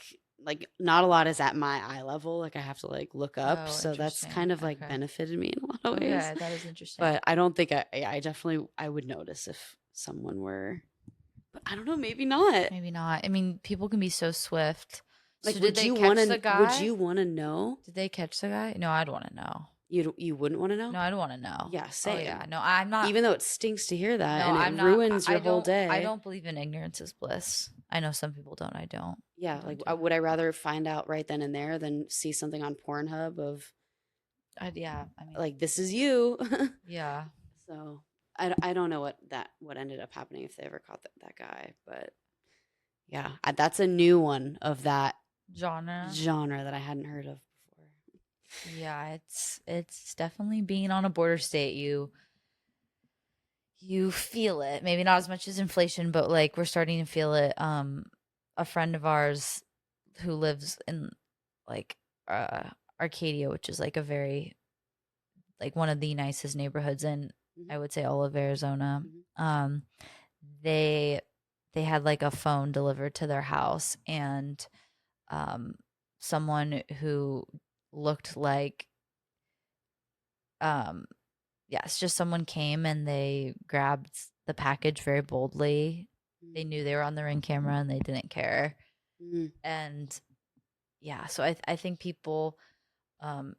not a lot is at my eye level. Like I have to like look up. Oh, So that's interesting. kind of like Okay. benefited me in a lot of ways. Okay, that is interesting. But I don't think I definitely I would notice if someone were, but I don't know, maybe not. Maybe not. I mean, people can be so swift. Like So did would they you catch want the to would guy? you want to know? Did they catch the guy? No, I'd want to know. You wouldn't want to know? No, I'd want to know. Yeah, Oh yeah. same. No, I'm not. Even though it stinks to hear that No, and I'm it not. ruins your whole day. I don't believe in ignorance is bliss. I know some people don't. I don't. Yeah, I like don't do would I rather find out right then and there than see something on Pornhub of yeah. I mean, like this is you. yeah. So I don't know what ended up happening if they ever caught that guy, but yeah, that's a new one of that Genre. genre that I hadn't heard of before. Yeah, it's definitely being on a border state. You you feel it. Maybe not as much as inflation, but like we're starting to feel it. A friend of ours who lives in like uh Arcadia, which is like a very like one of the nicest neighborhoods in Mhm. I would say all of Arizona. Mhm. Um they they had like a phone delivered to their house, and um someone who looked like um yes, just someone came and they grabbed the package very boldly. They knew they were on the Ring camera and they didn't care. Mhm. And yeah, so I think people um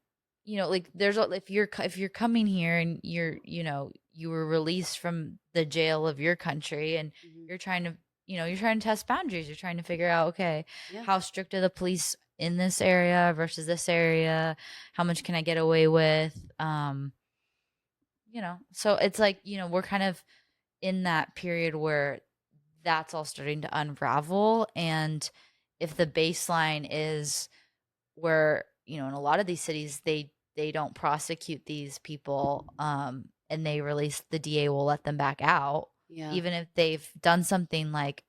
like if you're coming here and you were released from the jail of your country, and Mhm. you're trying to you're trying to test boundaries, you're trying to figure out, okay, Yeah. how strict are the police in this area versus this area, how much can I get away with, so it's like, we're kind of in that period where that's all starting to unravel. And if the baseline is where, in a lot of these cities, they don't prosecute these people, and they release, the DA will let them back out, Yeah. even if they've done something like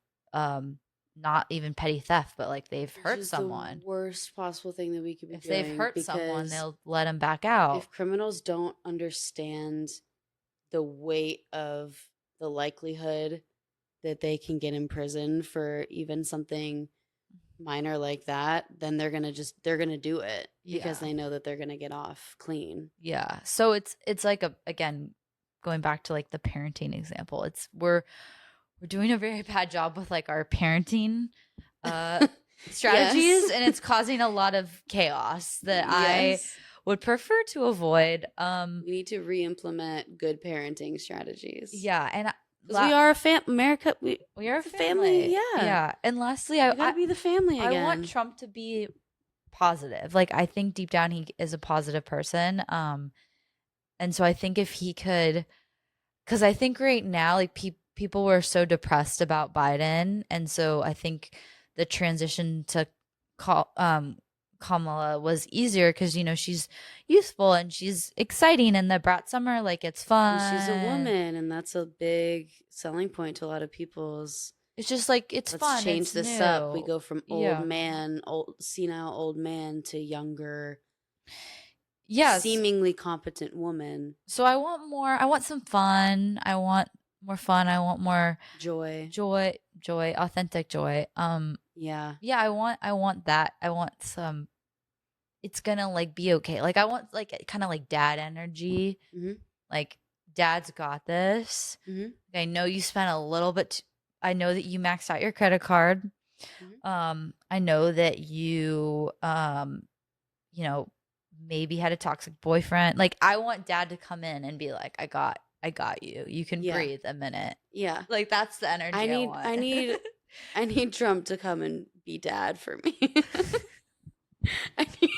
not even petty theft, but like they've Which hurt is the someone. worst possible thing that we could be If they've doing, hurt someone, because they'll let them back out. if criminals don't understand the weight of the likelihood that they can get in prison for even something minor like that, then they're gonna do it because Yeah. they know that they're gonna get off clean. Yeah. So it's like again, going back to like the parenting example. It's we're doing a very bad job with like our parenting uh strategies, Yes. and it's causing a lot of chaos that I Yes. would prefer to avoid. We need to re-implement good parenting strategies. Yeah, and Because we are a America. we are a It's a family. family. Yeah. Yeah. And lastly, We got to be the family I want again. Trump to be positive. Like I think deep down he is a positive person. And so I think if he could, because I think right now, like people were so depressed about Biden, and so I think the transition to call Kamala was easier because she's youthful and she's exciting, and the Brat summer, like it's And she's a fun. woman, and that's a big selling point to a lot of people's. It's just like it's Let's fun. change It's this up. We new. go from old Yeah. man, old senile old man to younger, Yes. seemingly competent woman. So I want more. I want some fun. I want more fun. I want more Joy. joy, authentic joy. Yeah. Yeah, I want that. I want some, it's gonna like be okay. Like I want like kind of like dad energy. Mm-hmm. Like dad's got this. Mm-hmm. I know you spent a little bit. I know that you maxed out your credit card. Mm-hmm. I know that you you know, maybe had a toxic boyfriend. Like I want dad to come in and be like, I got you. You can Yeah. breathe a minute. Yeah. Like that's the energy I want. I need Trump to come and be dad for me. I need,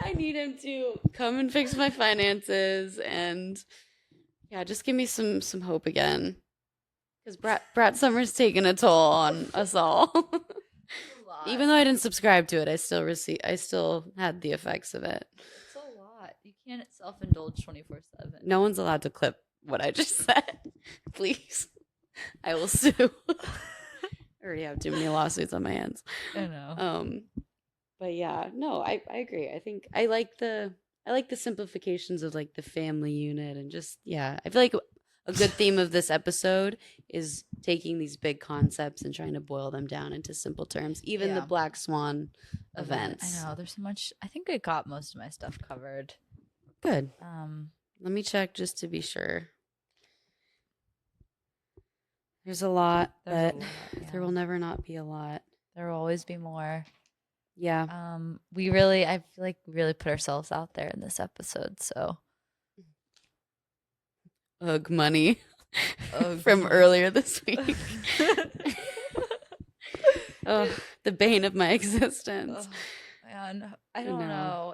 I need him to come and fix my finances, and yeah, just give me some hope again. Because Brat Summer's taking a toll on us all. Even though I didn't subscribe to it, I still had the effects of it. It's a lot. You can't self-indulge 24/7. No one's allowed to clip what I just said. Please. I will sue. I already have too many lawsuits on my hands. I know. But yeah, no, I agree. I think I like the simplifications of like the family unit, and just, yeah, I feel like a good theme of this episode is taking these big concepts and trying to boil them down into simple terms. Even the Yeah. Black Swan events. I know there's so much. I think I got most of my stuff covered. Good. Let me check just to be sure. There's a lot, There's a but lot, yeah. there will never not be a lot. There will always be more. Yeah. I feel like we really put ourselves out there in this episode. So, Ugh, money. Ugh. From earlier this week. Oh, the bane of my existence. Oh, man, I don't know.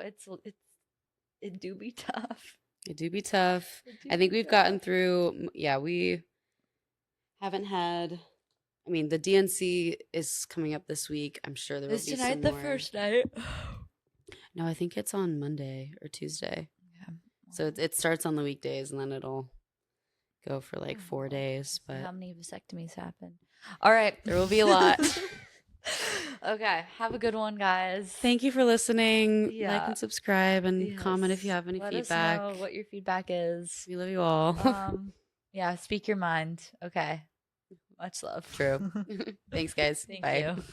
It do be tough. It do be tough. I think we've gotten through. Yeah, we haven't had. I mean, the DNC is coming up this week. I'm sure there will be tonight some the more. first night? No, I think it's on Monday or Tuesday. Yeah. So it starts on the weekdays and then it'll go for like 4 days. But But how many vasectomies happen? All right. there will be a lot. Okay. Have a good one, guys. Thank you for listening. Yeah. Like and subscribe and Yes. comment if you have any Let feedback. us know what your feedback is. We love you all. Yeah, speak your mind. Okay. Much love. True. Thanks, guys. Thank Bye. you.